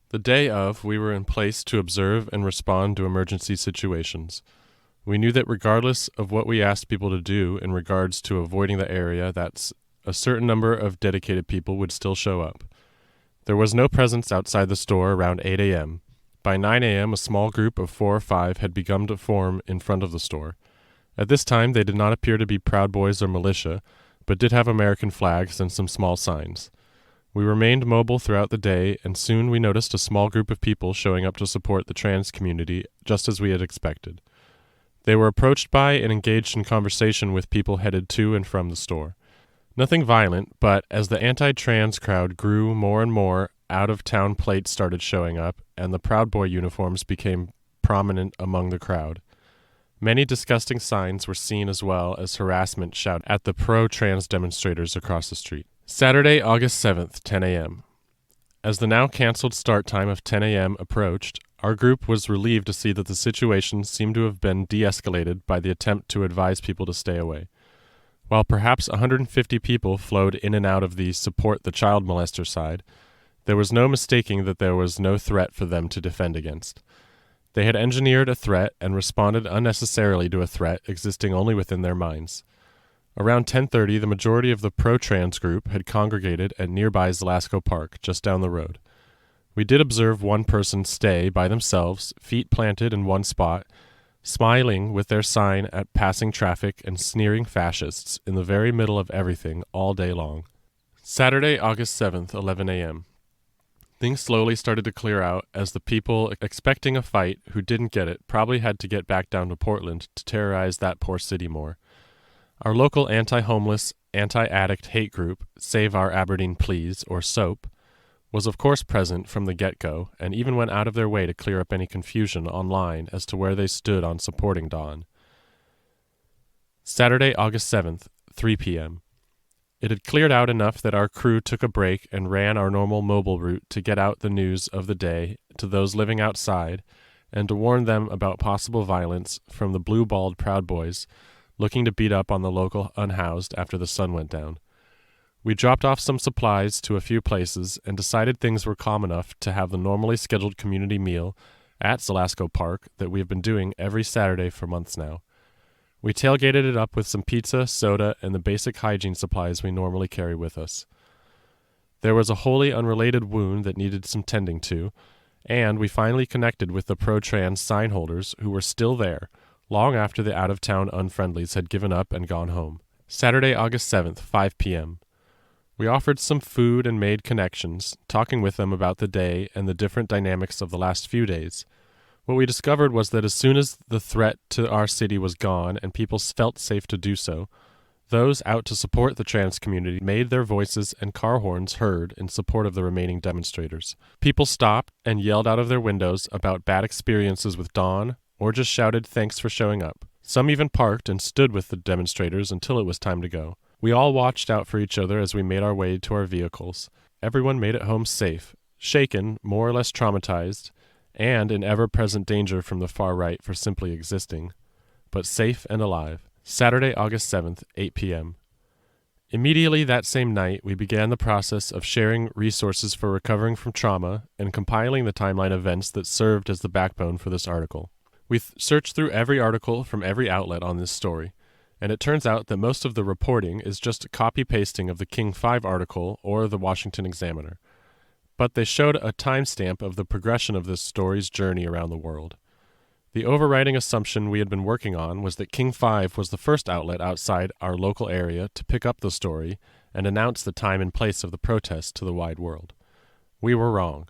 The day of, we were in place to observe and respond to emergency situations. We knew that regardless of what we asked people to do in regards to avoiding the area, a certain number of dedicated people would still show up. There was no presence outside the store around 8 a.m. By 9 a.m., a small group of 4 or 5 had begun to form in front of the store. At this time, they did not appear to be Proud Boys or militia, but did have American flags and some small signs. We remained mobile throughout the day, and soon we noticed a small group of people showing up to support the trans community, just as we had expected. They were approached by and engaged in conversation with people headed to and from the store. Nothing violent, but as the anti-trans crowd grew more and more, out-of-town plates started showing up, and the Proud Boy uniforms became prominent among the crowd. Many disgusting signs were seen as well as harassment shouted at the pro-trans demonstrators across the street. Saturday, August 7th, 10 a.m. As the now canceled start time of 10 a.m. approached, our group was relieved to see that the situation seemed to have been de-escalated by the attempt to advise people to stay away. While perhaps 150 people flowed in and out of the support the child molester side, there was no mistaking that there was no threat for them to defend against. They had engineered a threat and responded unnecessarily to a threat existing only within their minds. Around 10:30, the majority of the pro-trans group had congregated at nearby Zelasco Park, just down the road. We did observe one person stay by themselves, feet planted in one spot, smiling with their sign at passing traffic and sneering fascists in the very middle of everything all day long. Saturday, August 7th, 11 a.m. Things slowly started to clear out as the people expecting a fight who didn't get it probably had to get back down to Portland to terrorize that poor city more. Our local anti-homeless, anti-addict hate group, Save Our Aberdeen Please, or SOAP, was of course present from the get-go and even went out of their way to clear up any confusion online as to where they stood on supporting Don. Saturday, August 7th, 3 p.m. It had cleared out enough that our crew took a break and ran our normal mobile route to get out the news of the day to those living outside and to warn them about possible violence from the blue-balled Proud Boys looking to beat up on the local unhoused after the sun went down. We dropped off some supplies to a few places and decided things were calm enough to have the normally scheduled community meal at Zelasco Park that we have been doing every Saturday for months now. We tailgated it up with some pizza, soda, and the basic hygiene supplies we normally carry with us. There was a wholly unrelated wound that needed some tending to, and we finally connected with the pro-trans sign holders who were still there, long after the out-of-town unfriendlies had given up and gone home. Saturday, August 7th, 5 p.m. We offered some food and made connections, talking with them about the day and the different dynamics of the last few days. What we discovered was that as soon as the threat to our city was gone and people felt safe to do so, those out to support the trans community made their voices and car horns heard in support of the remaining demonstrators. People stopped and yelled out of their windows about bad experiences with Dawn, or just shouted thanks for showing up. Some even parked and stood with the demonstrators until it was time to go. We all watched out for each other as we made our way to our vehicles. Everyone made it home safe, shaken, more or less traumatized, and in ever-present danger from the far right for simply existing, but safe and alive. Saturday, August 7th, 8 p.m. Immediately that same night, we began the process of sharing resources for recovering from trauma and compiling the timeline events that served as the backbone for this article. We searched through every article from every outlet on this story, and it turns out that most of the reporting is just a copy-pasting of the King 5 article or the Washington Examiner. But they showed a timestamp of the progression of this story's journey around the world. The overriding assumption we had been working on was that King 5 was the first outlet outside our local area to pick up the story and announce the time and place of the protest to the wide world. We were wrong.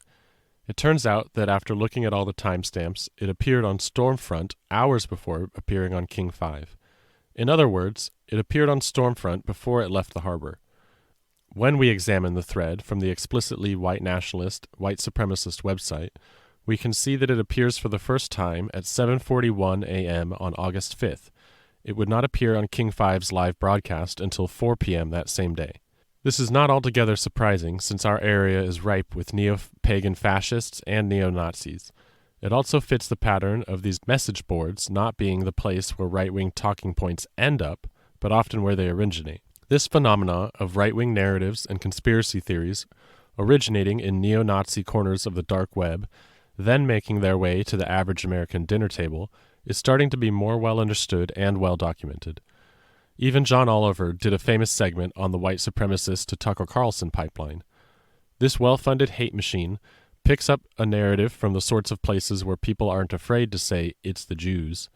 It turns out that after looking at all the timestamps, it appeared on Stormfront hours before appearing on King 5. In other words, it appeared on Stormfront before it left the harbor. When we examine the thread from the explicitly white nationalist, white supremacist website, we can see that it appears for the first time at 7:41 a.m. on August 5th. It would not appear on King 5's live broadcast until 4 p.m. that same day. This is not altogether surprising, since our area is ripe with neo-pagan fascists and neo-Nazis. It also fits the pattern of these message boards not being the place where right-wing talking points end up, but often where they originate. This phenomena of right-wing narratives and conspiracy theories originating in neo-Nazi corners of the dark web, then making their way to the average American dinner table, is starting to be more well understood and well documented. Even John Oliver did a famous segment on the white supremacist to Tucker Carlson pipeline. This well-funded hate machine picks up a narrative from the sorts of places where people aren't afraid to say, "It's the Jews,"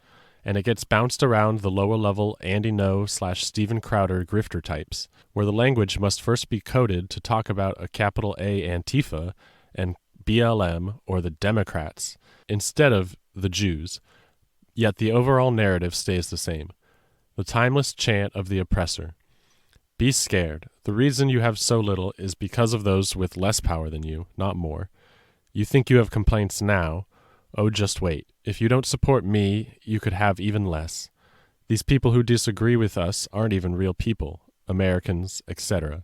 and it gets bounced around the lower-level Andy Ngo/Steven Crowder grifter types, where the language must first be coded to talk about a capital A Antifa and BLM or the Democrats, instead of the Jews, yet the overall narrative stays the same. The timeless chant of the oppressor. Be scared. The reason you have so little is because of those with less power than you, not more. You think you have complaints now. Oh, just wait. If you don't support me, you could have even less. These people who disagree with us aren't even real people, Americans, etc.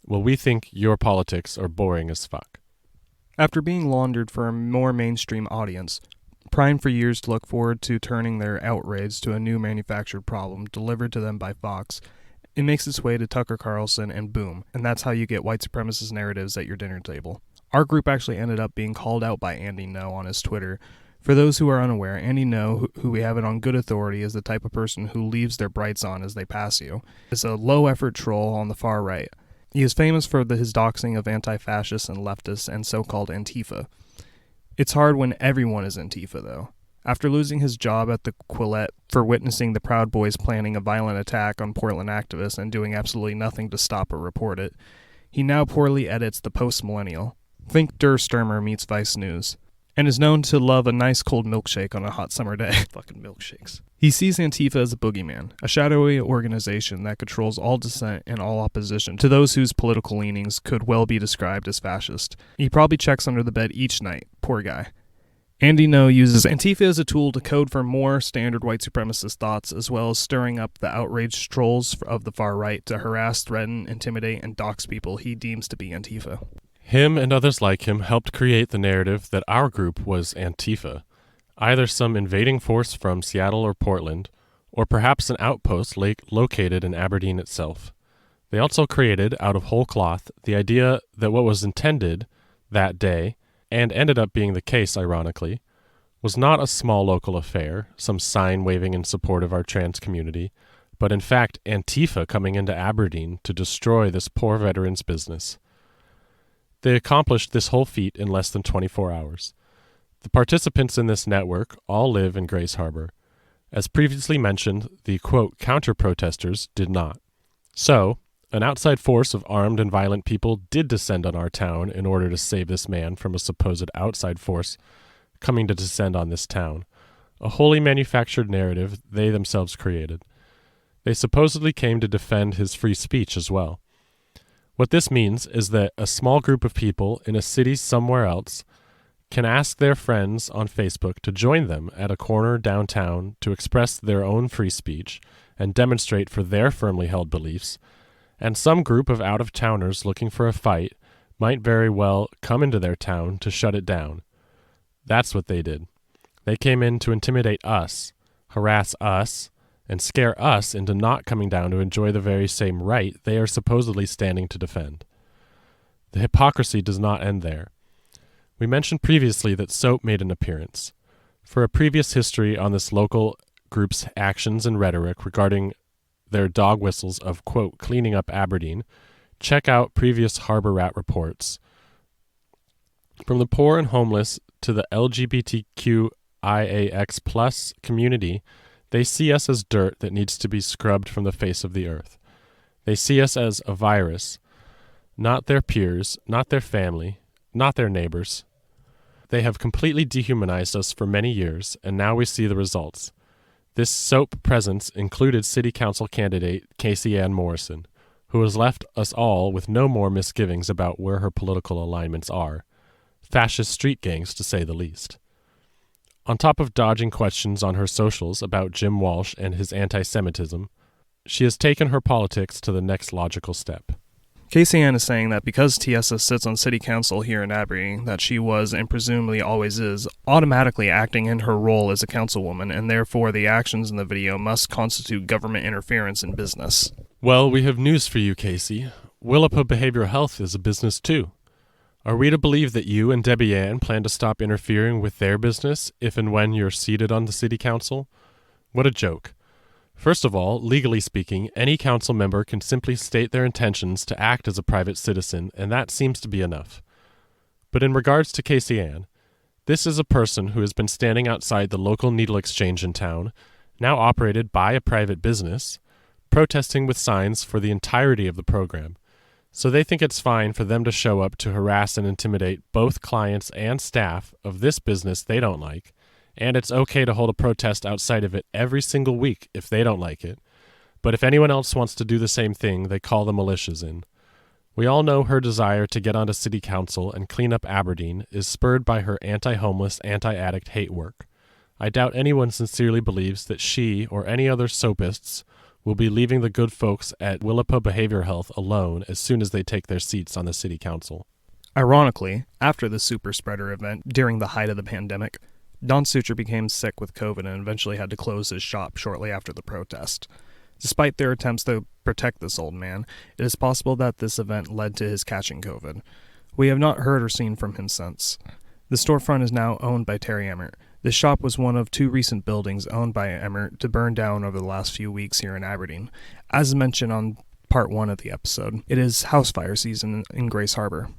Well, we think your politics are boring as fuck. After being laundered for a more mainstream audience, primed for years to look forward to turning their outrage to a new manufactured problem delivered to them by Fox, it makes its way to Tucker Carlson and boom, and that's how you get white supremacist narratives at your dinner table. Our group actually ended up being called out by Andy Ngo on his Twitter. For those who are unaware, Andy Ngo, who we have it on good authority, is the type of person who leaves their brights on as they pass you. Is a low-effort troll on the far right. He is famous for his doxing of anti-fascists and leftists and so-called Antifa. It's hard when everyone is Antifa, though. After losing his job at the Quillette for witnessing the Proud Boys planning a violent attack on Portland activists and doing absolutely nothing to stop or report it, he now poorly edits the Post-Millennial. Think Der Stürmer meets Vice News, and is known to love a nice cold milkshake on a hot summer day. Fucking milkshakes. He sees Antifa as a boogeyman, a shadowy organization that controls all dissent and all opposition to those whose political leanings could well be described as fascist. He probably checks under the bed each night. Poor guy. Andy Ngo uses Antifa as a tool to code for more standard white supremacist thoughts, as well as stirring up the outraged trolls of the far right to harass, threaten, intimidate, and dox people he deems to be Antifa. Him and others like him helped create the narrative that our group was Antifa, either some invading force from Seattle or Portland, or perhaps an outpost located in Aberdeen itself. They also created, out of whole cloth, the idea that what was intended that day, and ended up being the case ironically, was not a small local affair, some sign waving in support of our trans community, but in fact Antifa coming into Aberdeen to destroy this poor veteran's business. They accomplished this whole feat in less than 24 hours. The participants in this network all live in Grays Harbor. As previously mentioned, the, quote, counter-protesters did not. So, an outside force of armed and violent people did descend on our town in order to save this man from a supposed outside force coming to descend on this town, a wholly manufactured narrative they themselves created. They supposedly came to defend his free speech as well. What this means is that a small group of people in a city somewhere else can ask their friends on Facebook to join them at a corner downtown to express their own free speech and demonstrate for their firmly held beliefs, and some group of out-of-towners looking for a fight might very well come into their town to shut it down. That's what they did. They came in to intimidate us, harass us, and scare us into not coming down to enjoy the very same right they are supposedly standing to defend. The hypocrisy does not end there. We mentioned previously that soap made an appearance. For a previous history on this local group's actions and rhetoric regarding their dog whistles of, quote, cleaning up Aberdeen, check out previous Harbor Rat reports. From the poor and homeless to the LGBTQIAX plus community, they see us as dirt that needs to be scrubbed from the face of the earth. They see us as a virus, not their peers, not their family, not their neighbors. They have completely dehumanized us for many years, and now we see the results. This soap presence included City Council candidate Casey Ann Morrison, who has left us all with no more misgivings about where her political alignments are. Fascist street gangs, to say the least. On top of dodging questions on her socials about Jim Walsh and his anti-Semitism, she has taken her politics to the next logical step. Casey Ann is saying that because Tiesa sits on city council here in Aberdeen, that she was, and presumably always is, automatically acting in her role as a councilwoman, and therefore the actions in the video must constitute government interference in business. Well, we have news for you, Casey. Willapa Behavioral Health is a business too. Are we to believe that you and Debbie Ann plan to stop interfering with their business if and when you're seated on the city council? What a joke. First of all, legally speaking, any council member can simply state their intentions to act as a private citizen, and that seems to be enough. But in regards to Casey Ann, this is a person who has been standing outside the local needle exchange in town, now operated by a private business, protesting with signs for the entirety of the program. So they think it's fine for them to show up to harass and intimidate both clients and staff of this business they don't like, and it's okay to hold a protest outside of it every single week if they don't like it. But if anyone else wants to do the same thing, they call the militias in. We all know her desire to get onto city council and clean up Aberdeen is spurred by her anti-homeless, anti-addict hate work. I doubt anyone sincerely believes that she or any other soapists will be leaving the good folks at Willapa Behavior Health alone as soon as they take their seats on the city council. Ironically, after the super spreader event during the height of the pandemic, Don Sucher became sick with COVID and eventually had to close his shop shortly after the protest. Despite their attempts to protect this old man, it is possible that this event led to his catching COVID. We have not heard or seen from him since. The storefront is now owned by Terry Emmert. This shop was one of 2 recent buildings owned by Emmert to burn down over the last few weeks here in Aberdeen. As mentioned on part 1 of the episode, it is house fire season in Grace Harbor.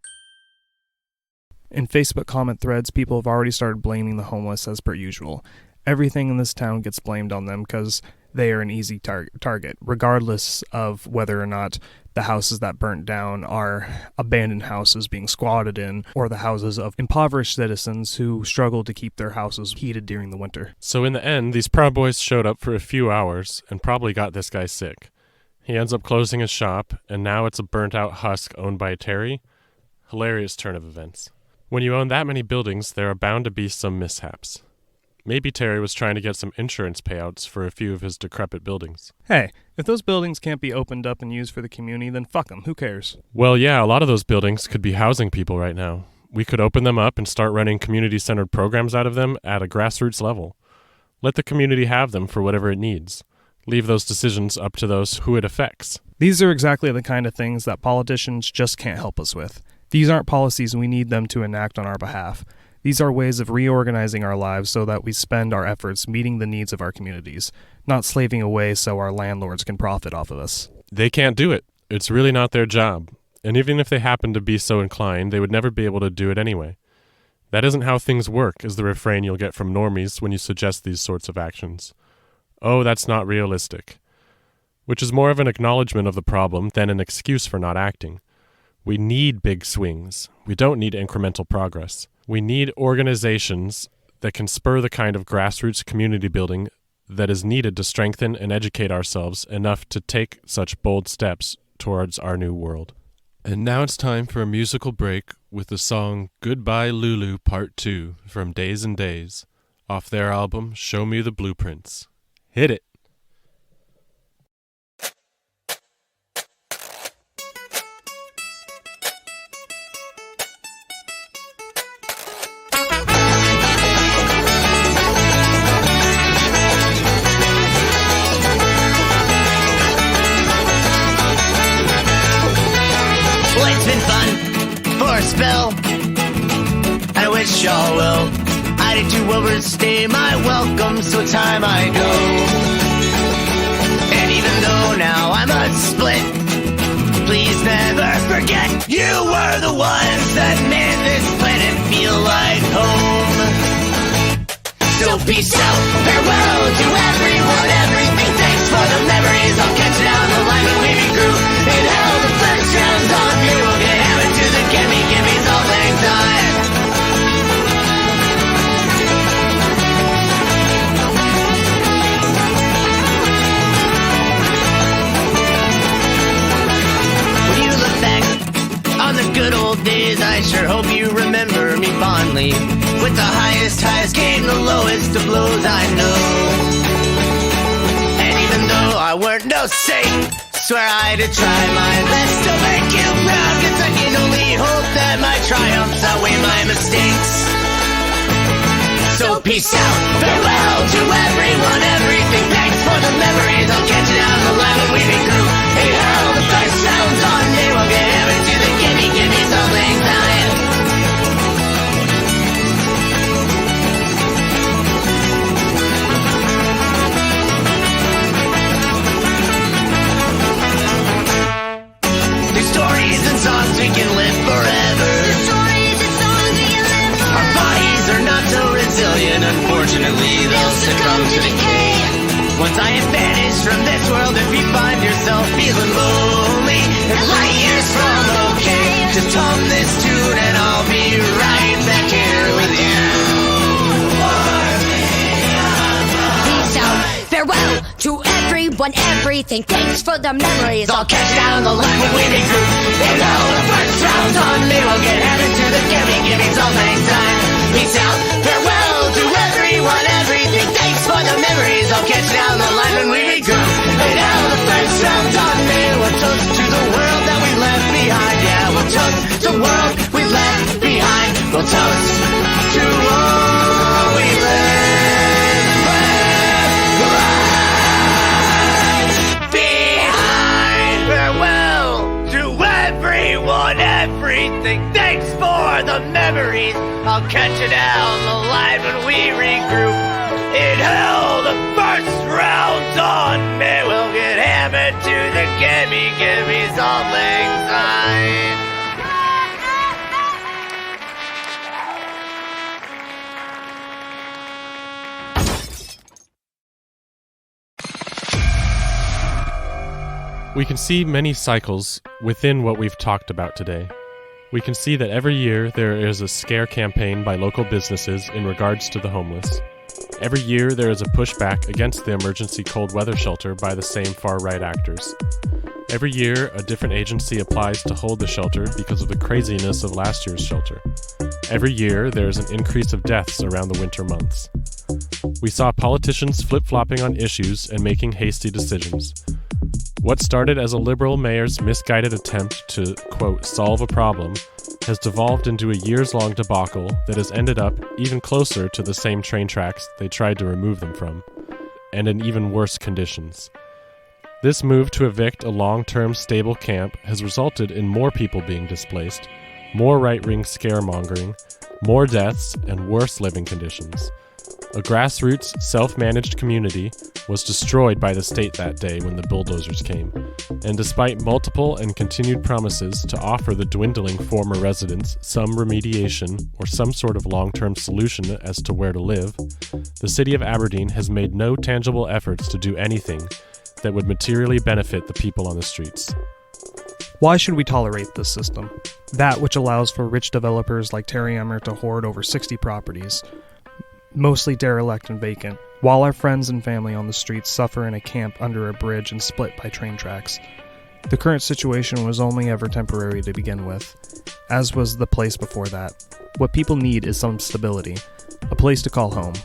In Facebook comment threads, people have already started blaming the homeless as per usual. Everything in this town gets blamed on them because they are an easy target, regardless of whether or not the houses that burnt down are abandoned houses being squatted in, or the houses of impoverished citizens who struggle to keep their houses heated during the winter. So in the end, these Proud Boys showed up for a few hours and probably got this guy sick. He ends up closing his shop, and now it's a burnt-out husk owned by Terry. Hilarious turn of events. When you own that many buildings, there are bound to be some mishaps. Maybe Terry was trying to get some insurance payouts for a few of his decrepit buildings. Hey, if those buildings can't be opened up and used for the community, then fuck them. Who cares? Well, yeah, a lot of those buildings could be housing people right now. We could open them up and start running community-centered programs out of them at a grassroots level. Let the community have them for whatever it needs. Leave those decisions up to those who it affects. These are exactly the kind of things that politicians just can't help us with. These aren't policies we need them to enact on our behalf. These are ways of reorganizing our lives so that we spend our efforts meeting the needs of our communities, not slaving away so our landlords can profit off of us. They can't do it. It's really not their job. And even if they happen to be so inclined, they would never be able to do it anyway. That isn't how things work, is the refrain you'll get from normies when you suggest these sorts of actions. Oh, that's not realistic. Which is more of an acknowledgement of the problem than an excuse for not acting. We need big swings. We don't need incremental progress. We need organizations that can spur the kind of grassroots community building that is needed to strengthen and educate ourselves enough to take such bold steps towards our new world. And now it's time for a musical break with the song Goodbye Lulu Part 2 from Daze and Daze, off their album Show Me the Blueprints. Hit it! It's been fun for a spell. I wish y'all will. I try to overstay my welcome, so time I go. And even though now I must split, please never forget you were the ones that made this planet feel like home. So peace out, farewell to everyone, everything. Thanks for the memories. I'll catch you down the line when we regroup. In hell, the first round's on me. We'll get hammered to the gimme's all lang syne. When you look back on the good old days, I sure hope you remember me fondly. With the highest highs came the lowest of lows, I know. And even though I weren't no saint, swear I did try my best to make you proud, 'cause I can only hope that my triumphs outweigh my mistakes. So peace out, farewell to everyone, everything. Thanks for the memories. I'll catch you down the line when we regroup. Hey, hell, the first round's on me. We'll get hammered to the gimme's all lang syne. Stories and songs we can live forever. Our bodies are not so resilient, unfortunately they'll succumb to decay. Once I am banished from this world, if you find yourself feeling lonely and light years from okay, just hum this tune and I'll be right back here with you. Peace out, farewell to everyone, everything. Thanks for the memories. I'll catch you down the line when we regroup. And now the first round's on me. We'll get hammered to the gimme's all lang syne. Peace out, farewell to everyone, everything. Thanks for the memories. I'll catch you down the line when we regroup. And now the first round's on me. We'll toast to the world that we left behind. Yeah, we'll toast to the world we left behind. We'll toast to all we left. Everything. Thanks for the memories. I'll catch you down the line when we regroup. In hell, the first round's on me. We'll get hammered to the gimme's all lang syne. We can see many cycles within what we've talked about today. We can see that every year there is a scare campaign by local businesses in regards to the homeless. Every year there is a pushback against the emergency cold weather shelter by the same far-right actors. Every year a different agency applies to hold the shelter because of the craziness of last year's shelter. Every year there is an increase of deaths around the winter months. We saw politicians flip-flopping on issues and making hasty decisions. What started as a liberal mayor's misguided attempt to, quote, solve a problem has devolved into a years-long debacle that has ended up even closer to the same train tracks they tried to remove them from, and in even worse conditions. This move to evict a long-term stable camp has resulted in more people being displaced, more right-wing scaremongering, more deaths, and worse living conditions. A grassroots, self-managed community was destroyed by the state that day when the bulldozers came, and despite multiple and continued promises to offer the dwindling former residents some remediation or some sort of long-term solution as to where to live, the City of Aberdeen has made no tangible efforts to do anything that would materially benefit the people on the streets. Why should we tolerate this system? That which allows for rich developers like Charyan to hoard over 60 properties, mostly derelict and vacant, while our friends and family on the streets suffer in a camp under a bridge and split by train tracks. The current situation was only ever temporary to begin with, as was the place before that. What people need is some stability, a place to call home,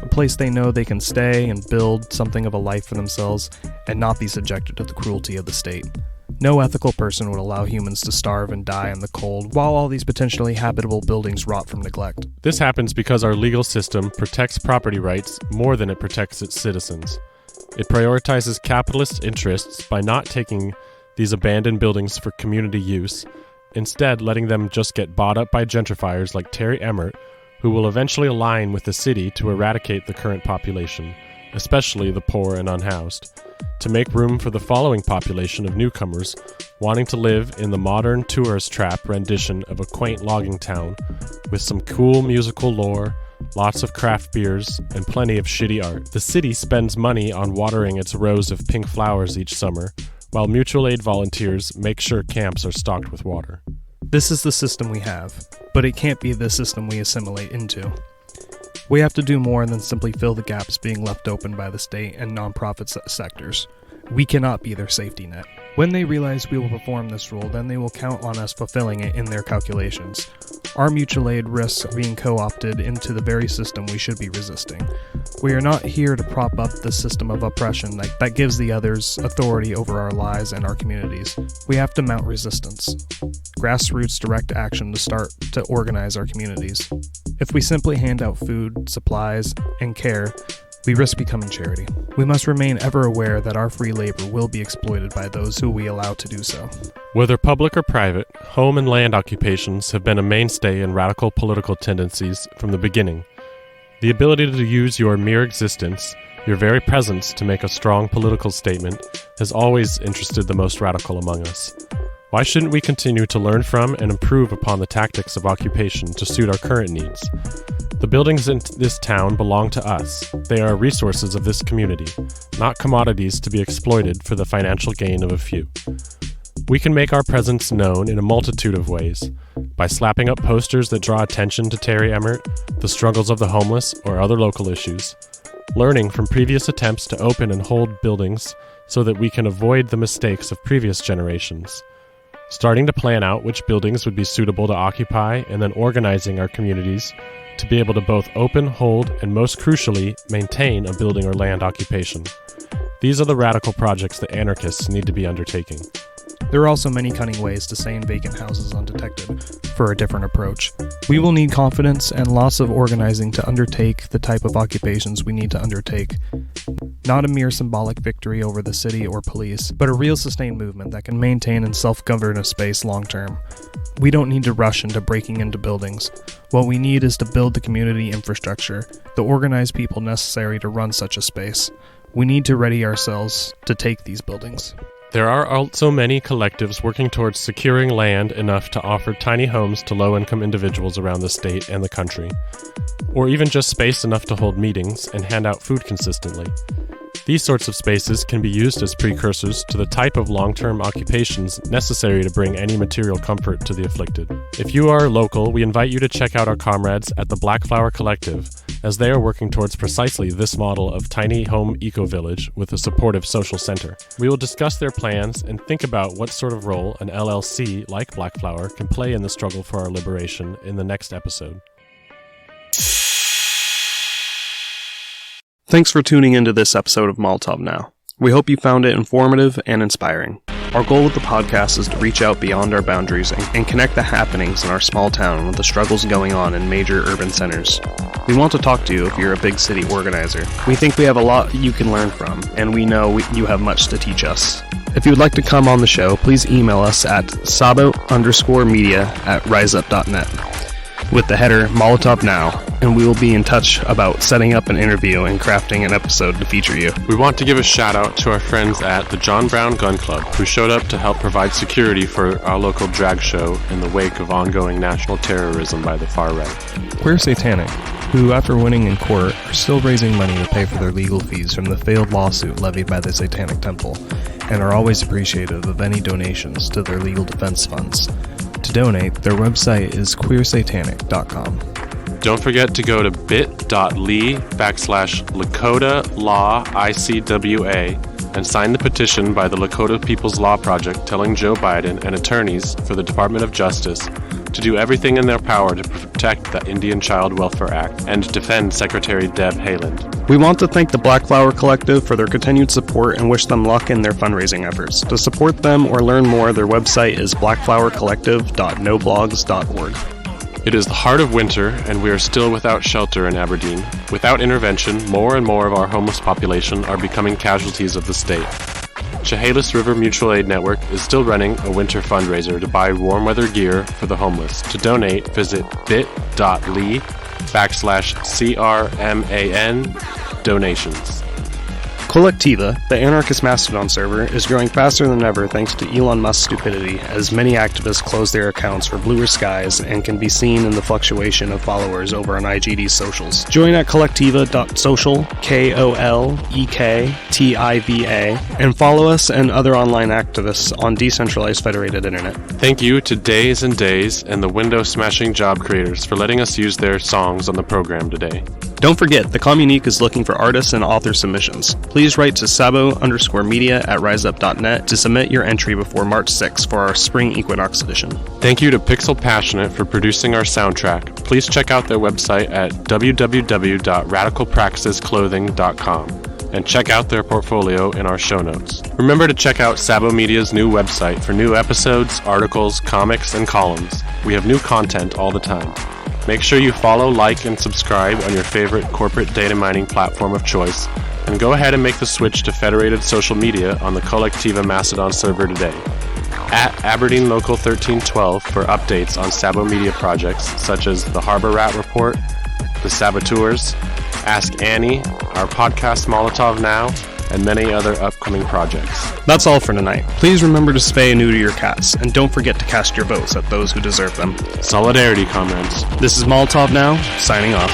a place they know they can stay and build something of a life for themselves and not be subjected to the cruelty of the state. No ethical person would allow humans to starve and die in the cold while all these potentially habitable buildings rot from neglect. This happens because our legal system protects property rights more than it protects its citizens. It prioritizes capitalist interests by not taking these abandoned buildings for community use, instead letting them just get bought up by gentrifiers like Terry Emmert, who will eventually align with the city to eradicate the current population, especially the poor and unhoused, to make room for the following population of newcomers wanting to live in the modern tourist trap rendition of a quaint logging town with some cool musical lore, lots of craft beers, and plenty of shitty art. The city spends money on watering its rows of pink flowers each summer, while mutual aid volunteers make sure camps are stocked with water. This is the system we have, but it can't be the system we assimilate into. We have to do more than simply fill the gaps being left open by the state and nonprofit sectors. We cannot be their safety net. When they realize we will perform this role, then they will count on us fulfilling it in their calculations. Our mutual aid risks being co-opted into the very system we should be resisting. We are not here to prop up the system of oppression that gives the others authority over our lives and our communities. We have to mount resistance. Grassroots direct action to start to organize our communities. If we simply hand out food, supplies, and care, we risk becoming charity. We must remain ever aware that our free labor will be exploited by those who we allow to do so. Whether public or private, home and land occupations have been a mainstay in radical political tendencies from the beginning. The ability to use your mere existence, your very presence to make a strong political statement, has always interested the most radical among us. Why shouldn't we continue to learn from and improve upon the tactics of occupation to suit our current needs? The buildings in this town belong to us. They are resources of this community, not commodities to be exploited for the financial gain of a few. We can make our presence known in a multitude of ways, by slapping up posters that draw attention to Terry Emmert, the struggles of the homeless, or other local issues, learning from previous attempts to open and hold buildings so that we can avoid the mistakes of previous generations, starting to plan out which buildings would be suitable to occupy, and then organizing our communities to be able to both open, hold, and most crucially, maintain a building or land occupation. These are the radical projects that anarchists need to be undertaking. There are also many cunning ways to stay in vacant houses undetected for a different approach. We will need confidence and lots of organizing to undertake the type of occupations we need to undertake. Not a mere symbolic victory over the city or police, but a real sustained movement that can maintain and self-govern a space long term. We don't need to rush into breaking into buildings. What we need is to build the community infrastructure, the organized people necessary to run such a space. We need to ready ourselves to take these buildings. There are also many collectives working towards securing land enough to offer tiny homes to low-income individuals around the state and the country, or even just space enough to hold meetings and hand out food consistently. These sorts of spaces can be used as precursors to the type of long-term occupations necessary to bring any material comfort to the afflicted. If you are local, we invite you to check out our comrades at the Black Flower Collective, as they are working towards precisely this model of tiny home eco-village with a supportive social center. We will discuss their plans and think about what sort of role an LLC like Black Flower can play in the struggle for our liberation in the next episode. Thanks for tuning into this episode of Molotov Now. We hope you found it informative and inspiring. Our goal with the podcast is to reach out beyond our boundaries and connect the happenings in our small town with the struggles going on in major urban centers. We want to talk to you if you're a big city organizer. We think we have a lot you can learn from, and we know you have much to teach us. If you would like to come on the show, please email us at sabo_media@riseup.net with the header Molotov Now, and we will be in touch about setting up an interview and crafting an episode to feature you. We want to give a shout out to our friends at the John Brown Gun Club, who showed up to help provide security for our local drag show in the wake of ongoing national terrorism by the far right. Queer Satanic, who after winning in court are still raising money to pay for their legal fees from the failed lawsuit levied by the Satanic Temple, and are always appreciative of any donations to their legal defense funds. To donate, their website is queersatanic.com. Don't forget to go to bit.ly/LakotaLawICWA and sign the petition by the Lakota People's Law Project telling Joe Biden and attorneys for the Department of Justice to do everything in their power to protect the Indian Child Welfare Act and defend Secretary Deb Haaland. We want to thank the Black Flower Collective for their continued support and wish them luck in their fundraising efforts. To support them or learn more, their website is blackflowercollective.noblogs.org. It is the heart of winter, and we are still without shelter in Aberdeen. Without intervention, more and more of our homeless population are becoming casualties of the state. Chehalis River Mutual Aid Network is still running a winter fundraiser to buy warm weather gear for the homeless. To donate, visit bit.ly/ /CRMAN donations. Collectiva, the anarchist Mastodon server, is growing faster than ever thanks to Elon Musk's stupidity, as many activists close their accounts for bluer skies and can be seen in the fluctuation of followers over on IGD's socials. Join at collectiva.social, KOLEKTIVA, and follow us and other online activists on decentralized federated internet. Thank you to Daze and Daze and the window-smashing job creators for letting us use their songs on the program today. Don't forget, the Communique is looking for artists and author submissions. Please write to sabo_media@riseup.net to submit your entry before March 6th for our Spring Equinox edition. Thank you to Pixel Passionate for producing our soundtrack. Please check out their website at www.radicalpraxisclothing.com and check out their portfolio in our show notes. Remember to check out Sabo Media's new website for new episodes, articles, comics, and columns. We have new content all the time. Make sure you follow, like, and subscribe on your favorite corporate data mining platform of choice, and go ahead and make the switch to federated social media on the Collectiva Mastodon server today. At Aberdeen Local 1312 for updates on Sabo Media projects such as the Harbor Rat Report, the Saboteurs, Ask Annie, our podcast Molotov Now, and many other upcoming projects. That's all for tonight. Please remember to spay and neuter your cats, and don't forget to cast your votes at those who deserve them. Solidarity, comrades. This is Molotov Now, signing off.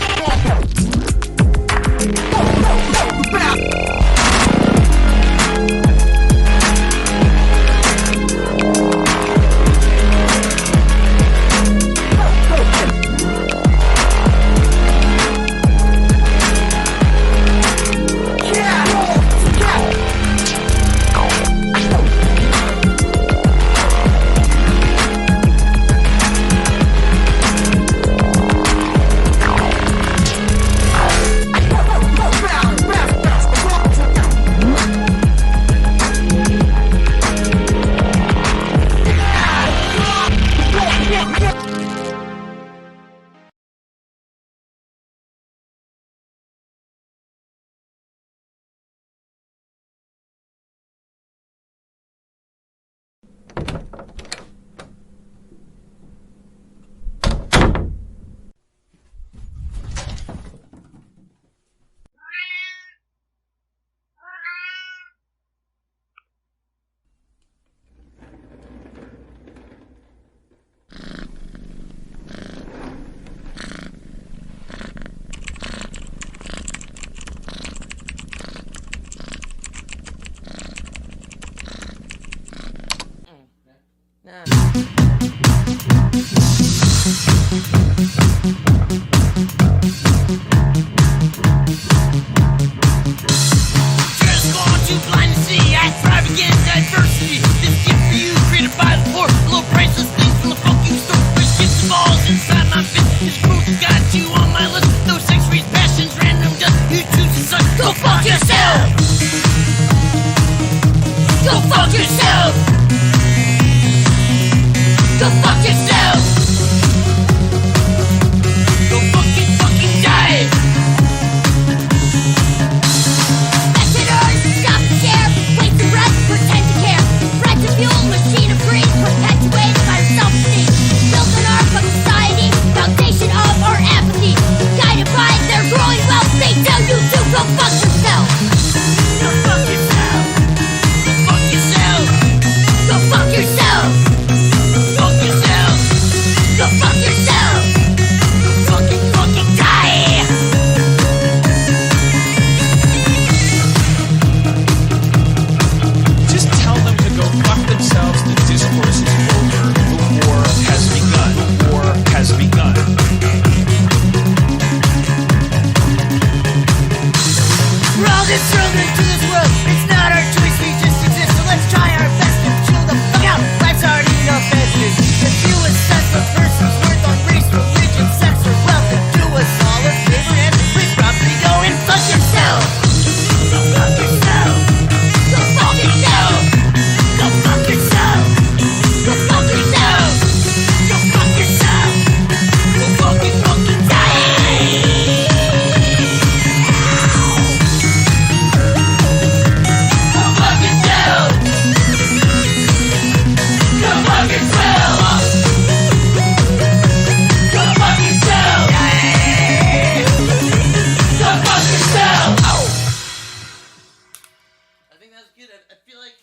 I was a kid, I feel like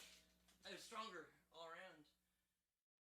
I was stronger.